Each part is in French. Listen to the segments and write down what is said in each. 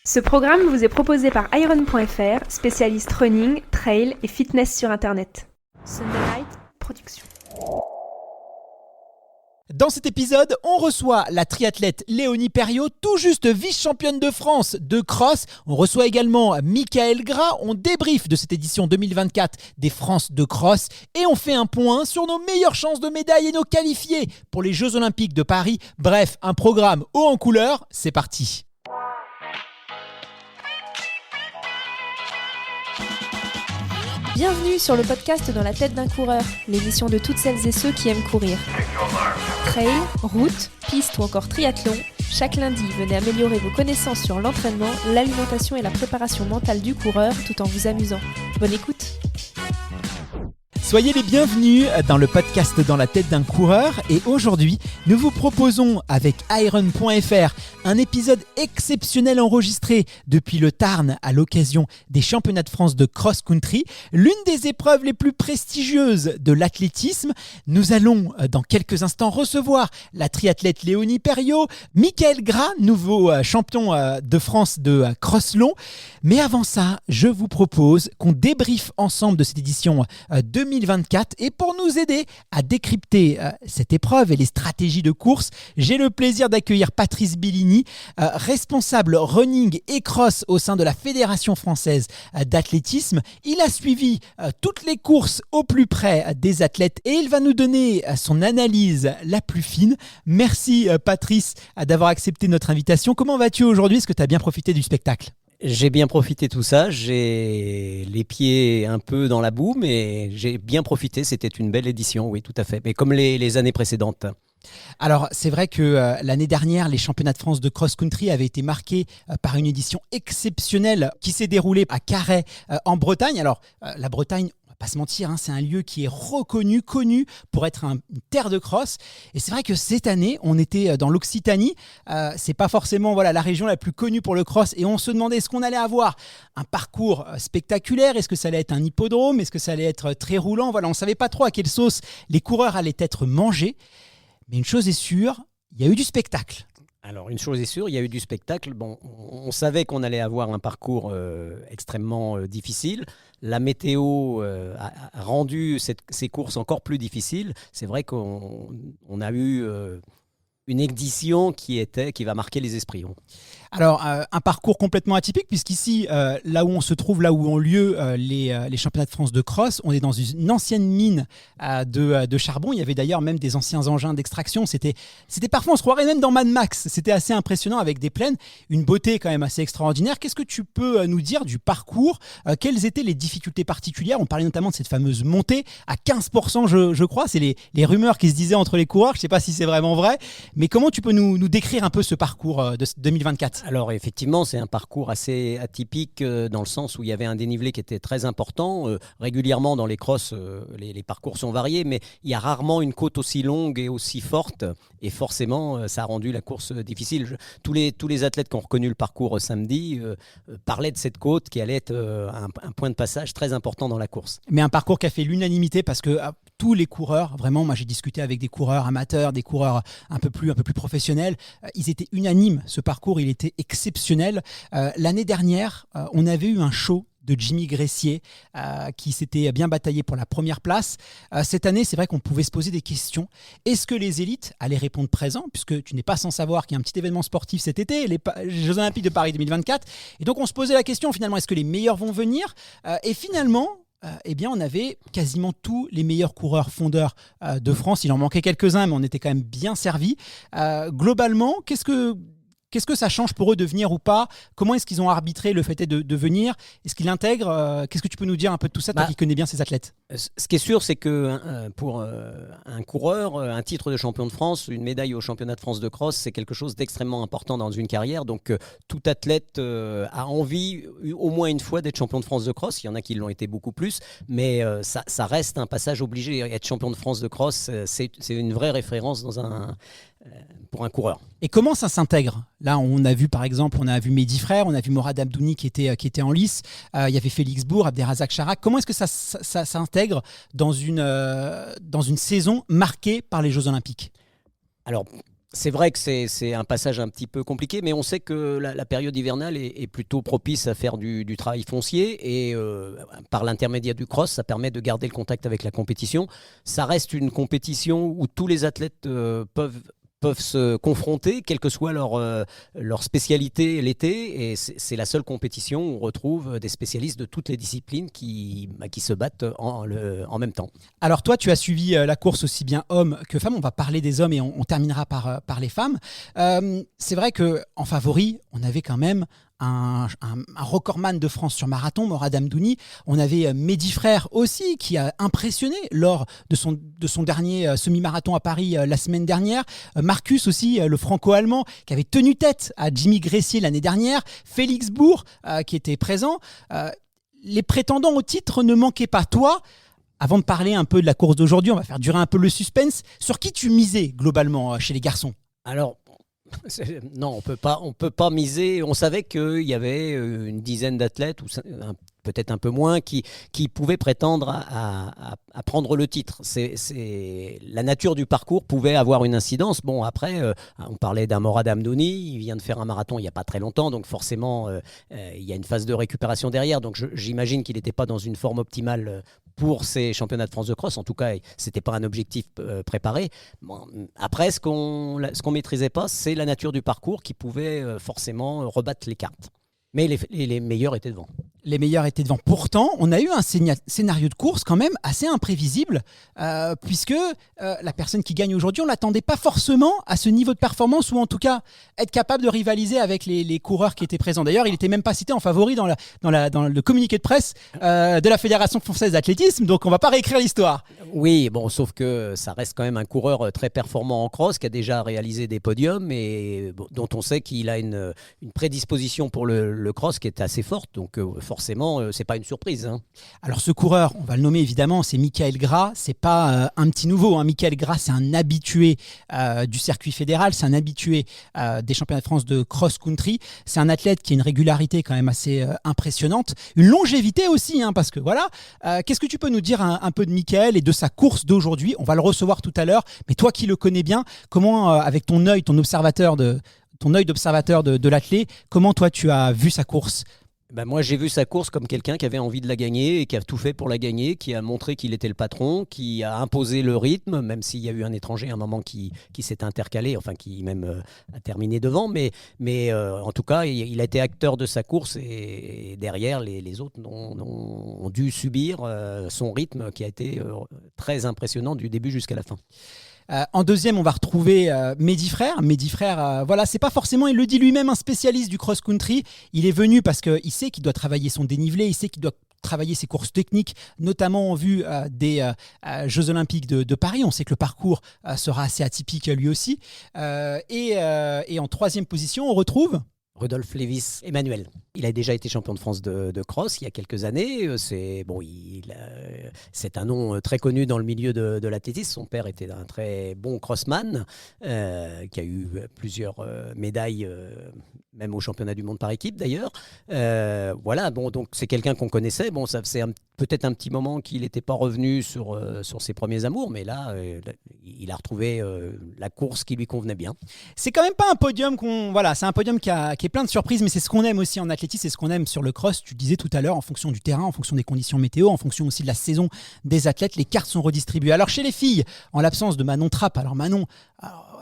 Ce programme vous est proposé par Iron.fr, spécialiste running, trail et fitness sur Internet. Sunday Night Production. Dans cet épisode, on reçoit la triathlète Léonie Perriot, tout juste vice-championne de France de cross. On reçoit également Michael Gras. On débriefe de cette édition 2024 des France de cross. Et on fait un point sur nos meilleures chances de médaille et nos qualifiés pour les Jeux Olympiques de Paris. Bref, un programme haut en couleur. C'est parti. Bienvenue sur le podcast Dans la tête d'un coureur, l'émission de toutes celles et ceux qui aiment courir. Trail, route, piste ou encore triathlon, chaque lundi, venez améliorer vos connaissances sur l'entraînement, l'alimentation et la préparation mentale du coureur tout en vous amusant. Bonne écoute! Soyez les bienvenus dans le podcast Dans la tête d'un coureur et aujourd'hui, nous vous proposons avec Iron.fr un épisode exceptionnel enregistré depuis le Tarn à l'occasion des championnats de France de cross-country, l'une des épreuves les plus prestigieuses de l'athlétisme. Nous allons dans quelques instants recevoir la triathlète Léonie Perriot, Michael Gras, nouveau champion de France de cross long. Mais avant ça, je vous propose qu'on débriefe ensemble de cette édition 2024 et pour nous aider à décrypter cette épreuve et les stratégies de course, j'ai le plaisir d'accueillir Patrice Bellini, responsable running et cross au sein de la Fédération française d'athlétisme. Il a suivi toutes les courses au plus près des athlètes et il va nous donner son analyse la plus fine. Merci Patrice d'avoir accepté notre invitation. Comment vas-tu aujourd'hui? Est-ce que tu as bien profité du spectacle? J'ai bien profité de tout ça, j'ai les pieds un peu dans la boue, mais j'ai bien profité, c'était une belle édition, oui tout à fait, mais comme les années précédentes. Alors c'est vrai que l'année dernière, les championnats de France de cross-country avaient été marqués par une édition exceptionnelle qui s'est déroulée à Carhaix en Bretagne. Alors la Bretagne, pas se mentir, c'est un lieu qui est reconnu, connu pour être une terre de cross. Et c'est vrai que cette année, on était dans l'Occitanie. C'est pas forcément la région la plus connue pour le cross. Et on se demandait, est-ce qu'on allait avoir un parcours spectaculaire? Est-ce que ça allait être un hippodrome? Est-ce que ça allait être très roulant? On savait pas trop à quelle sauce les coureurs allaient être mangés. Mais une chose est sûre, il y a eu du spectacle. Alors une chose est sûre, il y a eu du spectacle. Bon, on savait qu'on allait avoir un parcours extrêmement difficile. La météo a rendu ces courses encore plus difficiles. C'est vrai qu'on a eu une édition qui va marquer les esprits. Alors, un parcours complètement atypique, puisqu'ici, là où on se trouve, là où ont lieu les championnats de France de cross, on est dans une ancienne mine de charbon. Il y avait d'ailleurs même des anciens engins d'extraction. C'était parfois, on se croirait même dans Mad Max. C'était assez impressionnant avec des plaines, une beauté quand même assez extraordinaire. Qu'est-ce que tu peux nous dire du parcours? Quelles étaient les difficultés particulières? On parlait notamment de cette fameuse montée à 15%, je crois. C'est les rumeurs qui se disaient entre les coureurs. Je ne sais pas si c'est vraiment vrai. Mais comment tu peux nous décrire un peu ce parcours de 2024? Alors effectivement, c'est un parcours assez atypique dans le sens où il y avait un dénivelé qui était très important. Régulièrement dans les crosses, les parcours sont variés, mais il y a rarement une côte aussi longue et aussi forte. Et forcément, ça a rendu la course difficile. Tous les athlètes qui ont reconnu le parcours samedi parlaient de cette côte qui allait être un point de passage très important dans la course. Mais un parcours qui a fait l'unanimité parce que tous les coureurs, vraiment, moi j'ai discuté avec des coureurs amateurs, des coureurs un peu plus professionnels, ils étaient unanimes. Ce parcours, il était exceptionnel. L'année dernière, on avait eu un show de Jimmy Gressier qui s'était bien bataillé pour la première place. Cette année, c'est vrai qu'on pouvait se poser des questions. Est-ce que les élites allaient répondre présent, puisque tu n'es pas sans savoir qu'il y a un petit événement sportif cet été, les Jeux Olympiques de Paris 2024. Et donc on se posait la question finalement, est-ce que les meilleurs vont venir? Et finalement, on avait quasiment tous les meilleurs coureurs fondeurs de France. Il en manquait quelques-uns, mais on était quand même bien servis. Globalement, qu'est-ce que ça change pour eux de venir ou pas? Comment est-ce qu'ils ont arbitré le fait de venir? Est-ce qu'ils l'intègrent? Qu'est-ce que tu peux nous dire un peu de tout ça, toi qui connais bien ces athlètes? Ce qui est sûr, c'est que pour un coureur, un titre de champion de France, une médaille au championnat de France de cross, c'est quelque chose d'extrêmement important dans une carrière. Donc tout athlète a envie au moins une fois d'être champion de France de cross. Il y en a qui l'ont été beaucoup plus, mais ça reste un passage obligé. Être champion de France de cross, c'est une vraie référence pour un coureur. Et comment ça s'intègre? Là, on a vu par exemple, on a vu Mehdi Frère, on a vu Morad Abdouni qui était en lice, il y avait Félix Bourg, Abderrazak Charak. Comment est-ce que ça s'intègre dans une saison marquée par les Jeux Olympiques? Alors, C'est vrai que c'est un passage un petit peu compliqué, mais on sait que la période hivernale est plutôt propice à faire du travail foncier et par l'intermédiaire du cross, ça permet de garder le contact avec la compétition. Ça reste une compétition où tous les athlètes peuvent se confronter, quelle que soit leur spécialité l'été. Et c'est la seule compétition où on retrouve des spécialistes de toutes les disciplines qui se battent en même temps. Alors toi, tu as suivi la course aussi bien hommes que femmes. On va parler des hommes et on terminera par les femmes. C'est vrai qu'en favori, on avait quand même un recordman de France sur marathon, Morad Amdouni. On avait Mehdi Frère aussi, qui a impressionné lors de son dernier semi-marathon à Paris la semaine dernière. Marcus aussi, le franco-allemand, qui avait tenu tête à Jimmy Gressier l'année dernière. Félix Bourg, qui était présent. Les prétendants au titre ne manquaient pas. Toi, avant de parler un peu de la course d'aujourd'hui, on va faire durer un peu le suspense. Sur qui tu misais globalement chez les garçons ? Alors, non, on peut pas miser. On savait qu'il y avait une dizaine d'athlètes, ou peut-être un peu moins, qui pouvaient prétendre à prendre le titre. La nature du parcours pouvait avoir une incidence. Bon, après, on parlait d'un Morad Amdouni, il vient de faire un marathon il n'y a pas très longtemps, donc forcément, il y a une phase de récupération derrière. Donc j'imagine qu'il n'était pas dans une forme optimale pour ces championnats de France de cross. En tout cas, ce n'était pas un objectif préparé. Bon, après, ce qu'on maîtrisait pas, c'est la nature du parcours qui pouvait forcément rebattre les cartes. Mais les meilleurs étaient devant. Les meilleurs étaient devant. Pourtant, on a eu un scénario de course quand même assez imprévisible, puisque la personne qui gagne aujourd'hui, on ne l'attendait pas forcément à ce niveau de performance, ou en tout cas être capable de rivaliser avec les coureurs qui étaient présents. D'ailleurs, il n'était même pas cité en favori dans le communiqué de presse de la Fédération française d'athlétisme, donc on ne va pas réécrire l'histoire. Oui, bon, sauf que ça reste quand même un coureur très performant en cross, qui a déjà réalisé des podiums et dont on sait qu'il a une prédisposition pour le cross qui est assez forte, donc forcément, c'est pas une surprise. Hein. Alors ce coureur, on va le nommer évidemment, c'est Michael Gras. C'est pas un petit nouveau. Hein. Michael Gras, c'est un habitué du circuit fédéral, c'est un habitué des championnats de France de cross-country. C'est un athlète qui a une régularité quand même assez impressionnante, une longévité aussi, hein, parce que voilà. Qu'est-ce que tu peux nous dire un peu de Michael et de sa course d'aujourd'hui ? On va le recevoir tout à l'heure, mais toi qui le connais bien, comment, avec ton œil, ton œil d'observateur de l'athlète, comment toi tu as vu sa course ? Ben moi, j'ai vu sa course comme quelqu'un qui avait envie de la gagner et qui a tout fait pour la gagner, qui a montré qu'il était le patron, qui a imposé le rythme, même s'il y a eu un étranger à un moment qui s'est intercalé, enfin qui même a terminé devant. Mais en tout cas, il a été acteur de sa course et derrière, les autres ont dû subir son rythme qui a été très impressionnant du début jusqu'à la fin. En deuxième, on va retrouver Mehdi Frère. Mehdi Frère, voilà, c'est pas forcément, il le dit lui-même, un spécialiste du cross-country. Il est venu parce qu'il sait qu'il doit travailler son dénivelé, il sait qu'il doit travailler ses courses techniques, notamment en vue des Jeux Olympiques de Paris. On sait que le parcours sera assez atypique lui aussi. Et en troisième position, on retrouve Rudolf Lévis Emmanuel. Il a déjà été champion de France de cross il y a quelques années. C'est un nom très connu dans le milieu de l'athlétisme. Son père était un très bon crossman qui a eu plusieurs médailles, même au championnat du monde par équipe d'ailleurs. Voilà, bon, donc c'est quelqu'un qu'on connaissait. Bon, ça faisait peut-être un petit moment qu'il n'était pas revenu sur ses premiers amours, mais là, il a retrouvé la course qui lui convenait bien. C'est quand même pas un podium c'est un podium qui est plein de surprises, mais c'est ce qu'on aime aussi en athlétisme, c'est ce qu'on aime sur le cross. Tu disais tout à l'heure, en fonction du terrain, en fonction des conditions météo, en fonction aussi de la saison des athlètes, les cartes sont redistribuées. Alors chez les filles, en l'absence de Manon Trapp, alors Manon,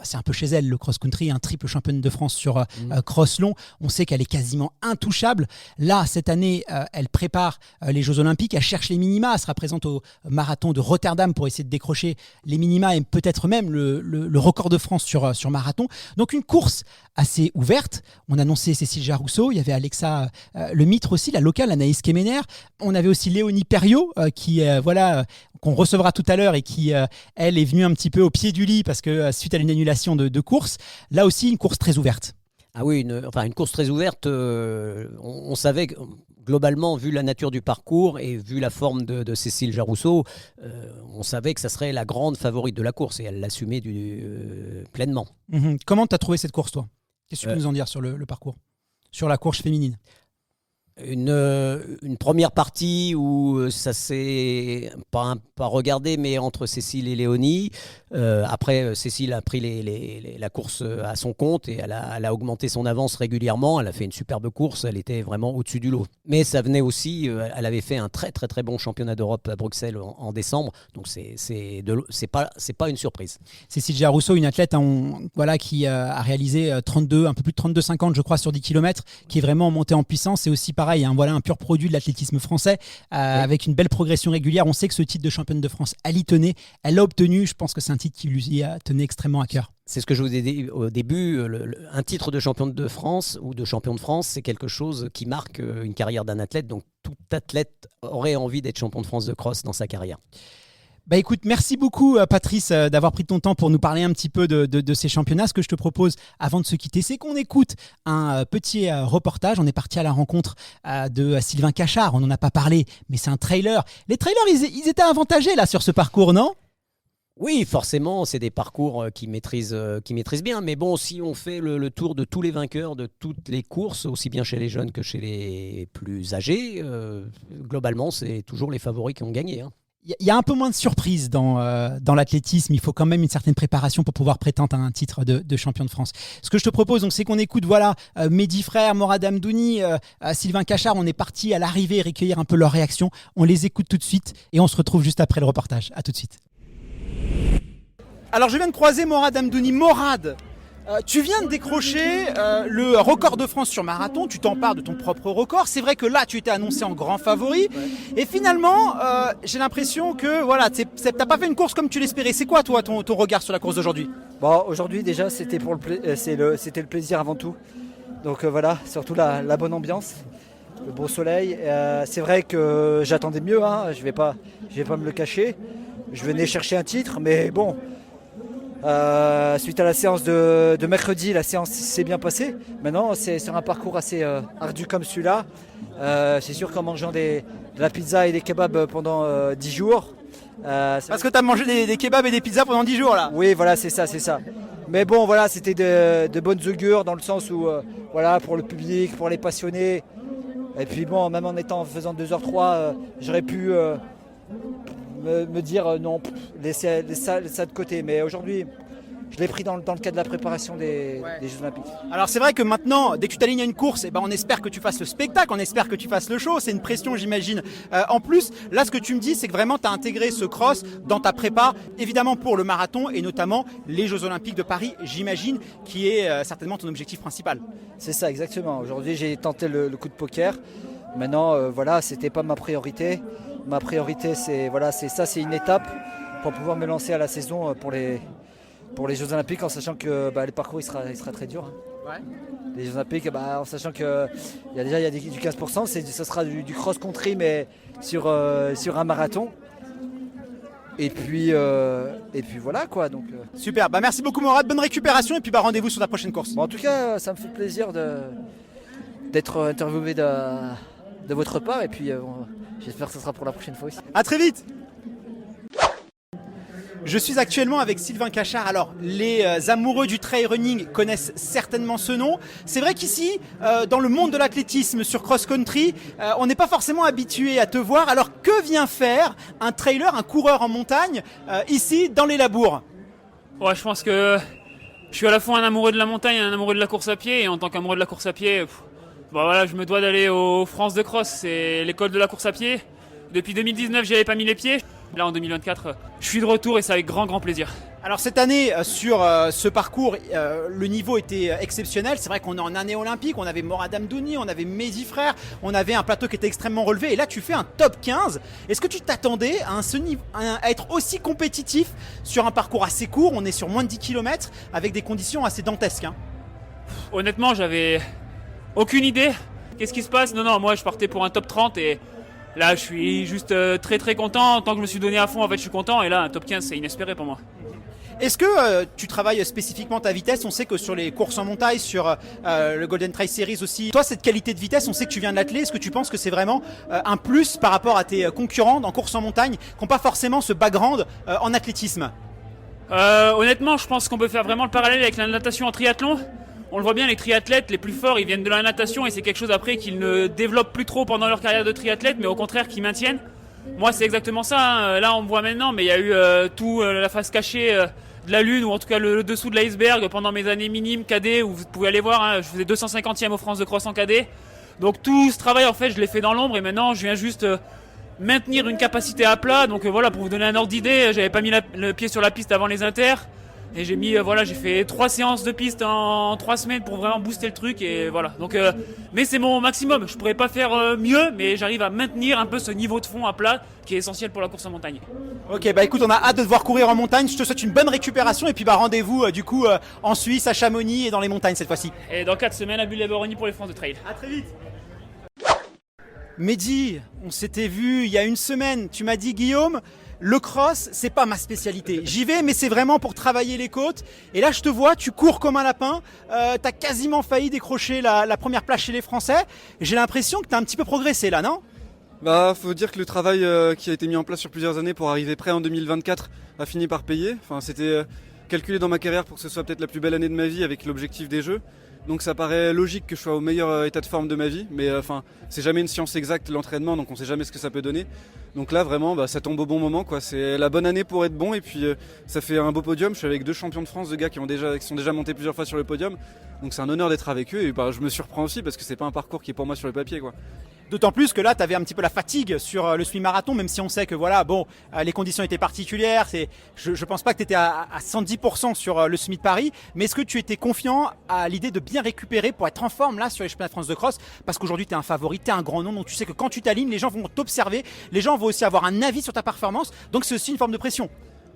c'est un peu chez elle le cross-country, un triple championne de France sur cross long. On sait qu'elle est quasiment intouchable. Là, cette année, elle prépare les Jeux Olympiques, elle cherche les minima, elle sera présente au marathon de Rotterdam pour essayer de décrocher les minima et peut-être même le record de France sur marathon. Donc une course assez ouverte. On annonçait Cécile Jarousseau, il y avait Alexa Lemitre aussi, la locale, Anaïs Kemener. On avait aussi Léonie Perriot qu'on recevra tout à l'heure et qui, elle, est venue un petit peu au pied du lit parce que suite à une annulation de course, là aussi une course très ouverte. Ah oui, une course très ouverte. On savait que, globalement, vu la nature du parcours et vu la forme de Cécile Jarousseau, on savait que ça serait la grande favorite de la course et elle l'assumait pleinement. Comment tu as trouvé cette course, toi ? Qu'est-ce que tu peux nous en dire sur le parcours ? Sur la course féminine ? Une première partie où ça s'est pas regardé, mais entre Cécile et Léonie. Après, Cécile a pris la course à son compte et elle a augmenté son avance régulièrement. Elle a fait une superbe course, elle était vraiment au-dessus du lot. Mais ça venait aussi, elle avait fait un très très très bon championnat d'Europe à Bruxelles en décembre, donc c'est pas une surprise. Cécile Jarousseau, une athlète qui a réalisé un peu plus de 32,50 je crois sur 10 km, qui est vraiment montée en puissance. C'est aussi pareil, un pur produit de l'athlétisme français, oui, avec une belle progression régulière. On sait que ce titre de championne de France, elle y tenait, elle l'a obtenu. Je pense que c'est un titre qui lui tenait extrêmement à cœur. C'est ce que je vous ai dit au début, un titre de championne de France ou de champion de France, c'est quelque chose qui marque une carrière d'un athlète. Donc tout athlète aurait envie d'être champion de France de cross dans sa carrière. Bah écoute, merci beaucoup Patrice d'avoir pris ton temps pour nous parler un petit peu de ces championnats. Ce que je te propose avant de se quitter, c'est qu'on écoute un petit reportage. On est parti à la rencontre de Sylvain Cachard. On n'en a pas parlé, mais c'est un trailer. Les trailers, ils étaient avantagés là sur ce parcours, non ? Oui, forcément, c'est des parcours qui maîtrisent bien. Mais bon, si on fait le tour de tous les vainqueurs de toutes les courses, aussi bien chez les jeunes que chez les plus âgés, globalement, c'est toujours les favoris qui ont gagné, hein. Il y a un peu moins de surprises dans l'athlétisme. Il faut quand même une certaine préparation pour pouvoir prétendre à un titre de champion de France. Ce que je te propose, c'est qu'on écoute Mehdi Frère, Morad Amdouni, Sylvain Cachard. On est parti à l'arrivée recueillir un peu leurs réactions. On les écoute tout de suite et on se retrouve juste après le reportage. À tout de suite. Alors je viens de croiser Morad Amdouni. Morad, tu viens de décrocher le record de France sur marathon, tu t'empares de ton propre record. C'est vrai que là, tu étais annoncé en grand favori. Ouais. Et finalement, j'ai l'impression que t'as pas fait une course comme tu l'espérais. C'est quoi, toi, ton regard sur la course d'aujourd'hui ? Bon, aujourd'hui, déjà, c'était c'était le plaisir avant tout. Donc surtout la bonne ambiance, le beau soleil. C'est vrai que j'attendais mieux, hein. Je vais pas me le cacher. Je venais chercher un titre, mais bon... suite à la séance de mercredi, la séance s'est bien passée. Maintenant, c'est sur un parcours assez ardu comme celui-là. C'est sûr qu'en mangeant de la pizza et des kebabs pendant 10 jours. Parce que tu as mangé des kebabs et des pizzas pendant 10 jours là. Oui, voilà, c'est ça. Mais bon, voilà, c'était de bonnes augures dans le sens où, pour le public, pour les passionnés. Et puis bon, même en faisant 2h03, j'aurais pu... me dire non, laissez ça de côté. Mais aujourd'hui, je l'ai pris dans le cadre de la préparation des Jeux Olympiques. Alors c'est vrai que maintenant, dès que tu t'alignes à une course, on espère que tu fasses le spectacle, on espère que tu fasses le show. C'est une pression, j'imagine. En plus, là, ce que tu me dis, c'est que vraiment, tu as intégré ce cross dans ta prépa, évidemment pour le marathon et notamment les Jeux Olympiques de Paris, j'imagine, qui est certainement ton objectif principal. C'est ça, exactement. Aujourd'hui, j'ai tenté le coup de poker. Maintenant, c'était pas ma priorité. Ma priorité, c'est une étape pour pouvoir me lancer à la saison pour les Jeux Olympiques, en sachant que le parcours il sera très dur. Ouais. Les Jeux Olympiques, en sachant qu'il y a du 15%, ce sera du cross-country, mais sur un marathon. Et puis voilà quoi. Donc, Super, merci beaucoup Morad, bonne récupération et puis rendez-vous sur ta prochaine course. En tout cas, ça me fait plaisir d'être interviewé de votre part et puis j'espère que ce sera pour la prochaine fois aussi. À très vite. Je suis actuellement avec Sylvain Cachard. Alors, les amoureux du trail running connaissent certainement ce nom. C'est vrai qu'ici, dans le monde de l'athlétisme sur cross-country, on n'est pas forcément habitué à te voir. Alors, que vient faire un trailer, un coureur en montagne, ici, dans les Labours ? Ouais, je pense que je suis à la fois un amoureux de la montagne et un amoureux de la course à pied. Et en tant qu'amoureux de la course à pied... je me dois d'aller au France de Cross, c'est l'école de la course à pied. Depuis 2019, j'y avais pas mis les pieds. Là, en 2024, je suis de retour et c'est avec grand plaisir. Alors cette année, sur ce parcours, le niveau était exceptionnel. C'est vrai qu'on est en année olympique, on avait Morad Amdouni, on avait Mehdi Frère, on avait un plateau qui était extrêmement relevé. Et là, tu fais un top 15. Est-ce que tu t'attendais à être aussi compétitif sur un parcours assez court ? On est sur moins de 10 km avec des conditions assez dantesques, hein. Honnêtement, j'avais... aucune idée. Qu'est-ce qui se passe ? Non, moi je partais pour un top 30 et là je suis juste très content. Tant que je me suis donné à fond, en fait je suis content et là un top 15 c'est inespéré pour moi. Est-ce que tu travailles spécifiquement ta vitesse ? On sait que sur les courses en montagne, sur le Golden Trail Series aussi, toi cette qualité de vitesse, on sait que tu viens de l'athlé. Est-ce que tu penses que c'est vraiment un plus par rapport à tes concurrents en course en montagne qui n'ont pas forcément ce background en athlétisme ? Honnêtement, je pense qu'on peut faire vraiment le parallèle avec la natation en triathlon. on le voit bien, les triathlètes les plus forts, ils viennent de la natation et c'est quelque chose après qu'ils ne développent plus trop pendant leur carrière de triathlète, mais au contraire qu'ils maintiennent. Moi, c'est exactement ça, hein. Là, on me voit maintenant, mais il y a eu la face cachée de la Lune, ou en tout cas le dessous de l'iceberg pendant mes années minimes cadet, où vous pouvez aller voir, hein, je faisais 250e aux France de cross en cadet. Donc tout ce travail, en fait, je l'ai fait dans l'ombre et maintenant, je viens juste maintenir une capacité à plat. Donc voilà, pour vous donner un ordre d'idée, j'avais pas mis le pied sur la piste avant les inters. Et j'ai fait 3 séances de piste en 3 semaines pour vraiment booster le truc et voilà. Donc, mais c'est mon maximum. Je pourrais pas faire mieux, mais j'arrive à maintenir un peu ce niveau de fond à plat qui est essentiel pour la course en montagne. Ok, bah écoute, on a hâte de te voir courir en montagne. Je te souhaite une bonne récupération et puis rendez-vous en Suisse, à Chamonix et dans les montagnes cette fois-ci. Et dans 4 semaines à Bulle-les-Baronnies pour les France de trail. À très vite. Mehdi, on s'était vu il y a une semaine. Tu m'as dit, Guillaume, le cross, c'est pas ma spécialité. J'y vais, mais c'est vraiment pour travailler les côtes. Et là, je te vois, tu cours comme un lapin. T'as quasiment failli décrocher la première place chez les Français. J'ai l'impression que t'as un petit peu progressé là, non ? Bah, faut dire que le travail qui a été mis en place sur plusieurs années pour arriver prêt en 2024 a fini par payer. Enfin, c'était calculé dans ma carrière pour que ce soit peut-être la plus belle année de ma vie avec l'objectif des Jeux. Donc ça paraît logique que je sois au meilleur état de forme de ma vie, mais c'est jamais une science exacte l'entraînement, donc on sait jamais ce que ça peut donner. Donc là vraiment, ça tombe au bon moment, quoi. C'est la bonne année pour être bon et puis ça fait un beau podium. Je suis avec 2 champions de France, 2 gars qui sont déjà montés plusieurs fois sur le podium. Donc c'est un honneur d'être avec eux et je me surprends aussi parce que c'est pas un parcours qui est pour moi sur le papier, quoi. D'autant plus que là, tu avais un petit peu la fatigue sur le semi-marathon, même si on sait que les conditions étaient particulières. Je pense pas que tu étais à 110% sur le semi de Paris, mais est-ce que tu étais confiant à l'idée de bien récupérer pour être en forme là sur les championnats de France de cross ? Parce qu'aujourd'hui, tu es un favori, tu es un grand nom, donc tu sais que quand tu t'alignes, les gens vont t'observer, les gens vont aussi avoir un avis sur ta performance, donc c'est aussi une forme de pression.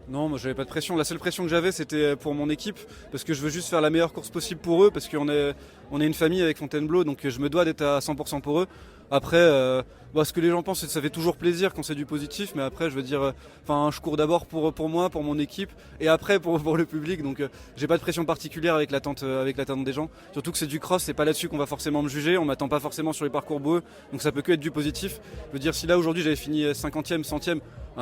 Non, moi j'avais pas de pression. La seule pression que j'avais, c'était pour mon équipe, parce que je veux juste faire la meilleure course possible pour eux, parce qu'on est une famille avec Fontainebleau, donc je me dois d'être à 100% pour eux. Après, ce que les gens pensent, c'est que ça fait toujours plaisir quand c'est du positif, mais après, je veux dire, je cours d'abord pour moi, pour mon équipe, et après pour le public, donc j'ai pas de pression particulière avec l'attente des gens. Surtout que c'est du cross, c'est pas là-dessus qu'on va forcément me juger, on m'attend pas forcément sur les parcours boueux, donc ça peut que être du positif. Je veux dire, si là aujourd'hui j'avais fini 50e, 100e,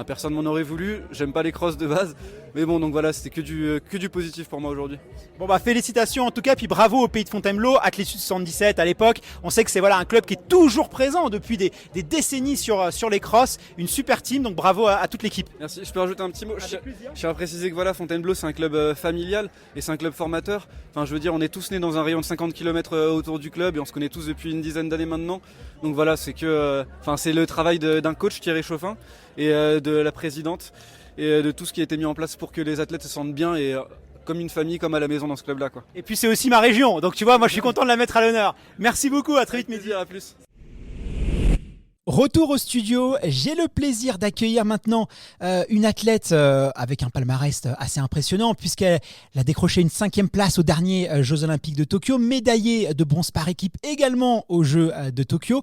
personne m'en aurait voulu, j'aime pas les crosses de base, mais bon, donc voilà, c'était que du positif pour moi aujourd'hui. Bon félicitations en tout cas, puis bravo au pays de Fontainebleau, Athlétisme 77 à l'époque. On sait que c'est un club qui est toujours présent depuis des décennies sur les crosses, une super team, donc bravo à toute l'équipe. Merci, je peux rajouter un petit mot. Je tiens à préciser que Fontainebleau c'est un club familial et c'est un club formateur. Enfin, je veux dire, on est tous nés dans un rayon de 50 km autour du club et on se connaît tous depuis une dizaine d'années maintenant. Donc voilà, c'est le travail d'un coach, Thierry Chauffin, et de la présidente et de tout ce qui a été mis en place pour que les athlètes se sentent bien et comme une famille, comme à la maison dans ce club-là, quoi. Et puis c'est aussi ma région, donc tu vois, moi je suis content de la mettre à l'honneur. Merci beaucoup, à très vite Mehdi. À plus. Retour au studio, j'ai le plaisir d'accueillir maintenant une athlète avec un palmarès assez impressionnant puisqu'elle a décroché une 5e place aux derniers Jeux Olympiques de Tokyo, médaillée de bronze par équipe également aux Jeux de Tokyo.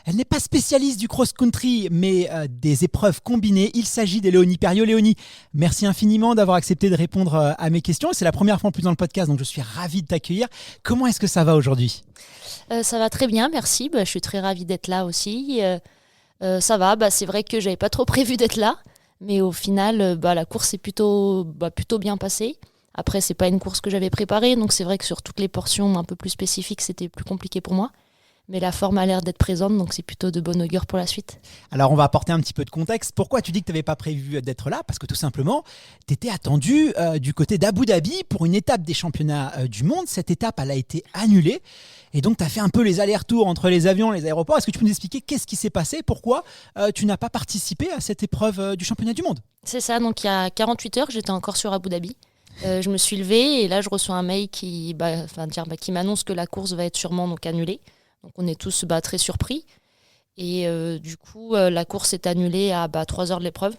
Elle n'est pas spécialiste du cross-country mais des épreuves combinées. Il s'agit de Léonie Perriot. Léonie, merci infiniment d'avoir accepté de répondre à mes questions. C'est la première fois en plus dans le podcast, donc je suis ravi de t'accueillir. Comment est-ce que ça va aujourd'hui ? Ça va très bien, merci. Je suis très ravie d'être là aussi. Ça va, c'est vrai que j'avais pas trop prévu d'être là, mais au final, la course est plutôt bien passée. Après, c'est pas une course que j'avais préparée, donc c'est vrai que sur toutes les portions un peu plus spécifiques, c'était plus compliqué pour moi. Mais la forme a l'air d'être présente, donc c'est plutôt de bon augure pour la suite. Alors, on va apporter un petit peu de contexte. Pourquoi tu dis que tu n'avais pas prévu d'être là ? Parce que tout simplement, tu étais attendu du côté d'Abu Dhabi pour une étape des championnats du monde. Cette étape, elle a été annulée. Et donc, tu as fait un peu les allers-retours entre les avions et les aéroports. Est-ce que tu peux nous expliquer qu'est-ce qui s'est passé ? Pourquoi tu n'as pas participé à cette épreuve du championnat du monde ? C'est ça, donc il y a 48 heures, j'étais encore sur Abu Dhabi. Je me suis levée et là, je reçois un mail qui m'annonce que la course va être sûrement donc, annulée. Donc on est tous très surpris. Et du coup, la course est annulée à 3 heures de l'épreuve.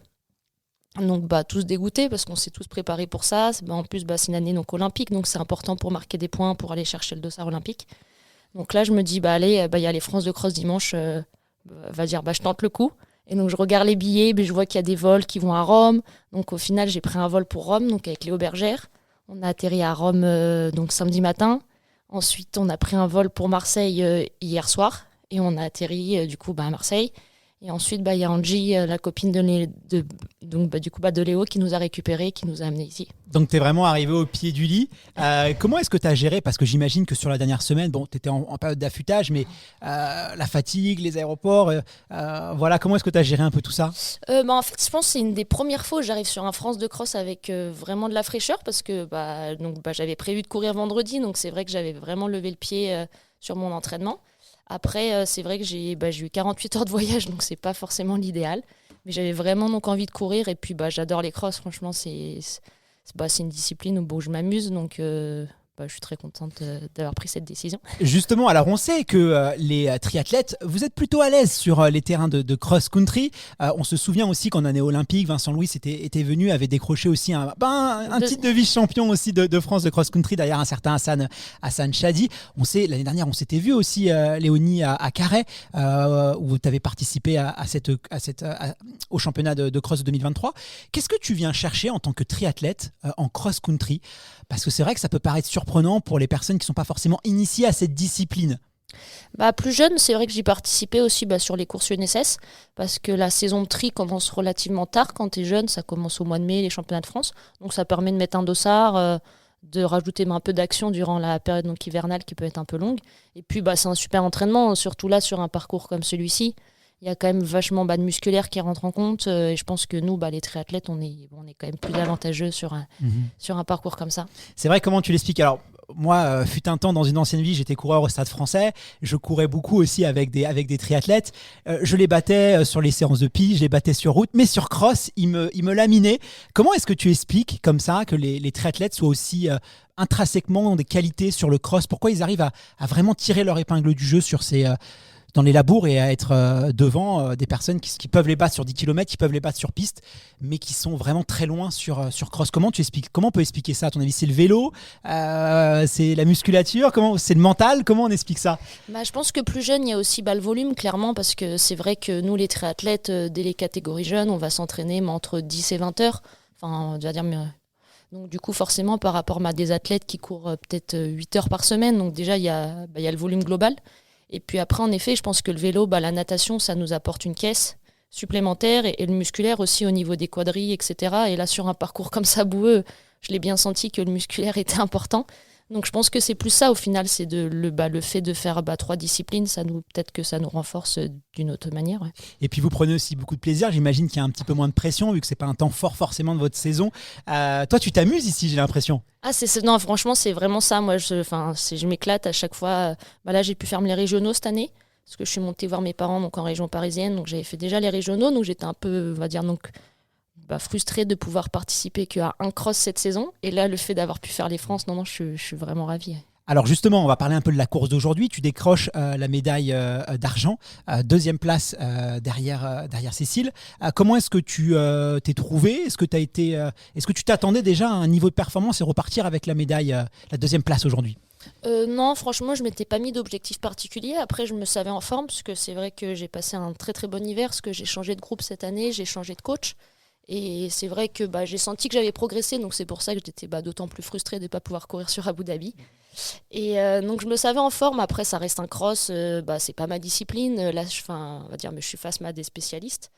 Donc tous dégoûtés parce qu'on s'est tous préparés pour ça. En plus, c'est une année donc, olympique, donc c'est important pour marquer des points, pour aller chercher le dossard olympique. Donc là, je me dis, allez, il y a les France de cross dimanche, je tente le coup. Et donc je regarde les billets, je vois qu'il y a des vols qui vont à Rome. Donc au final, j'ai pris un vol pour Rome, donc avec Léo Bergère. On a atterri à Rome donc samedi matin. Ensuite, on a pris un vol pour Marseille hier soir et on a atterri à Marseille. Et ensuite, il y a Angie, la copine de Léo, qui nous a récupérés, qui nous a amenés ici. Donc, tu es vraiment arrivé au pied du lit. Comment est-ce que tu as géré? Parce que j'imagine que sur la dernière semaine, tu étais en période d'affûtage, mais la fatigue, les aéroports, voilà, comment est-ce que tu as géré un peu tout ça? En fait, je pense que c'est une des premières fois où j'arrive sur un France de cross avec vraiment de la fraîcheur, parce que j'avais prévu de courir vendredi, donc c'est vrai que j'avais vraiment levé le pied sur mon entraînement. Après, c'est vrai que j'ai eu 48 heures de voyage, donc c'est pas forcément l'idéal. Mais j'avais vraiment donc envie de courir. Et puis, j'adore les crosses. Franchement, c'est une discipline où je m'amuse. Donc, je suis très contente d'avoir pris cette décision. Justement, alors on sait que les triathlètes, vous êtes plutôt à l'aise sur les terrains de cross-country. On se souvient aussi qu'en année olympique, Vincent Louis était venu, avait décroché aussi un titre de vice-champion aussi de France de cross-country derrière un certain Hassan Chadi. On sait, l'année dernière, on s'était vu aussi, Léonie, à Carhaix, où tu avais participé au championnat de cross 2023. Qu'est-ce que tu viens chercher en tant que triathlète en cross-country? Parce que c'est vrai que ça peut paraître surprenant pour les personnes qui ne sont pas forcément initiées à cette discipline. Plus jeune, c'est vrai que j'y participais aussi sur les courses UNSS, parce que la saison de tri commence relativement tard. Quand tu es jeune, ça commence au mois de mai, les championnats de France. Donc ça permet de mettre un dossard, de rajouter un peu d'action durant la période hivernale qui peut être un peu longue. Et puis c'est un super entraînement, surtout là sur un parcours comme celui-ci. Il y a quand même vachement de musculaire qui rentre en compte. Et je pense que nous, les triathlètes, on est quand même plus avantageux sur un parcours comme ça. C'est vrai, comment tu l'expliques? Alors, moi, fut un temps dans une ancienne vie, j'étais coureur au Stade Français. Je courais beaucoup aussi avec des triathlètes. Je les battais sur les séances de piste, je les battais sur route, mais sur cross, ils me laminaient. Comment est-ce que tu expliques comme ça que les triathlètes soient aussi intrinsèquement ont des qualités sur le cross? Pourquoi ils arrivent à vraiment tirer leur épingle du jeu dans les labours et à être devant des personnes qui peuvent les battre sur 10 km, qui peuvent les battre sur piste, mais qui sont vraiment très loin sur cross? Comment on peut expliquer ça à ton avis? C'est le vélo? C'est la musculature? C'est le mental? Comment on explique ça? Je pense que plus jeune, il y a aussi le volume, clairement, parce que c'est vrai que nous, les triathlètes, dès les catégories jeunes, on va s'entraîner entre 10 et 20 heures. Enfin, on va dire... Donc du coup, forcément, par rapport à des athlètes qui courent peut-être 8 heures par semaine, donc déjà, il y a le volume global. Et puis après, en effet, je pense que le vélo, la natation, ça nous apporte une caisse supplémentaire et le musculaire aussi au niveau des quadrilles, etc. Et là, sur un parcours comme ça, boueux, je l'ai bien senti que le musculaire était important. Donc je pense que c'est plus ça au final, c'est le fait de faire 3 disciplines, peut-être que ça nous renforce d'une autre manière. Ouais. Et puis vous prenez aussi beaucoup de plaisir, j'imagine qu'il y a un petit peu moins de pression vu que c'est pas un temps fort forcément de votre saison. Toi tu t'amuses ici, j'ai l'impression. Non, franchement c'est vraiment ça, moi je m'éclate à chaque fois. Là j'ai pu faire les régionaux cette année, parce que je suis montée voir mes parents donc en région parisienne, donc j'avais fait déjà les régionaux, donc j'étais un peu, on va dire, frustrée de pouvoir participer qu'à un cross cette saison. Et là, le fait d'avoir pu faire les France, je suis vraiment ravie. Alors justement, on va parler un peu de la course d'aujourd'hui. Tu décroches la médaille d'argent, deuxième place derrière Cécile. Comment est-ce que tu t'es trouvé? Est-ce que tu t'attendais déjà à un niveau de performance et repartir avec la médaille, la deuxième place aujourd'hui? Non, franchement, je ne m'étais pas mis d'objectif particulier. Après, je me savais en forme, parce que c'est vrai que j'ai passé un très très bon hiver, parce que j'ai changé de groupe cette année, j'ai changé de coach. Et c'est vrai que j'ai senti que j'avais progressé, donc c'est pour ça que j'étais d'autant plus frustrée de ne pas pouvoir courir sur Abu Dhabi. Et donc je me savais en forme. Après, ça reste un cross, c'est pas ma discipline. Là, on va dire, mais je suis face à des spécialistes.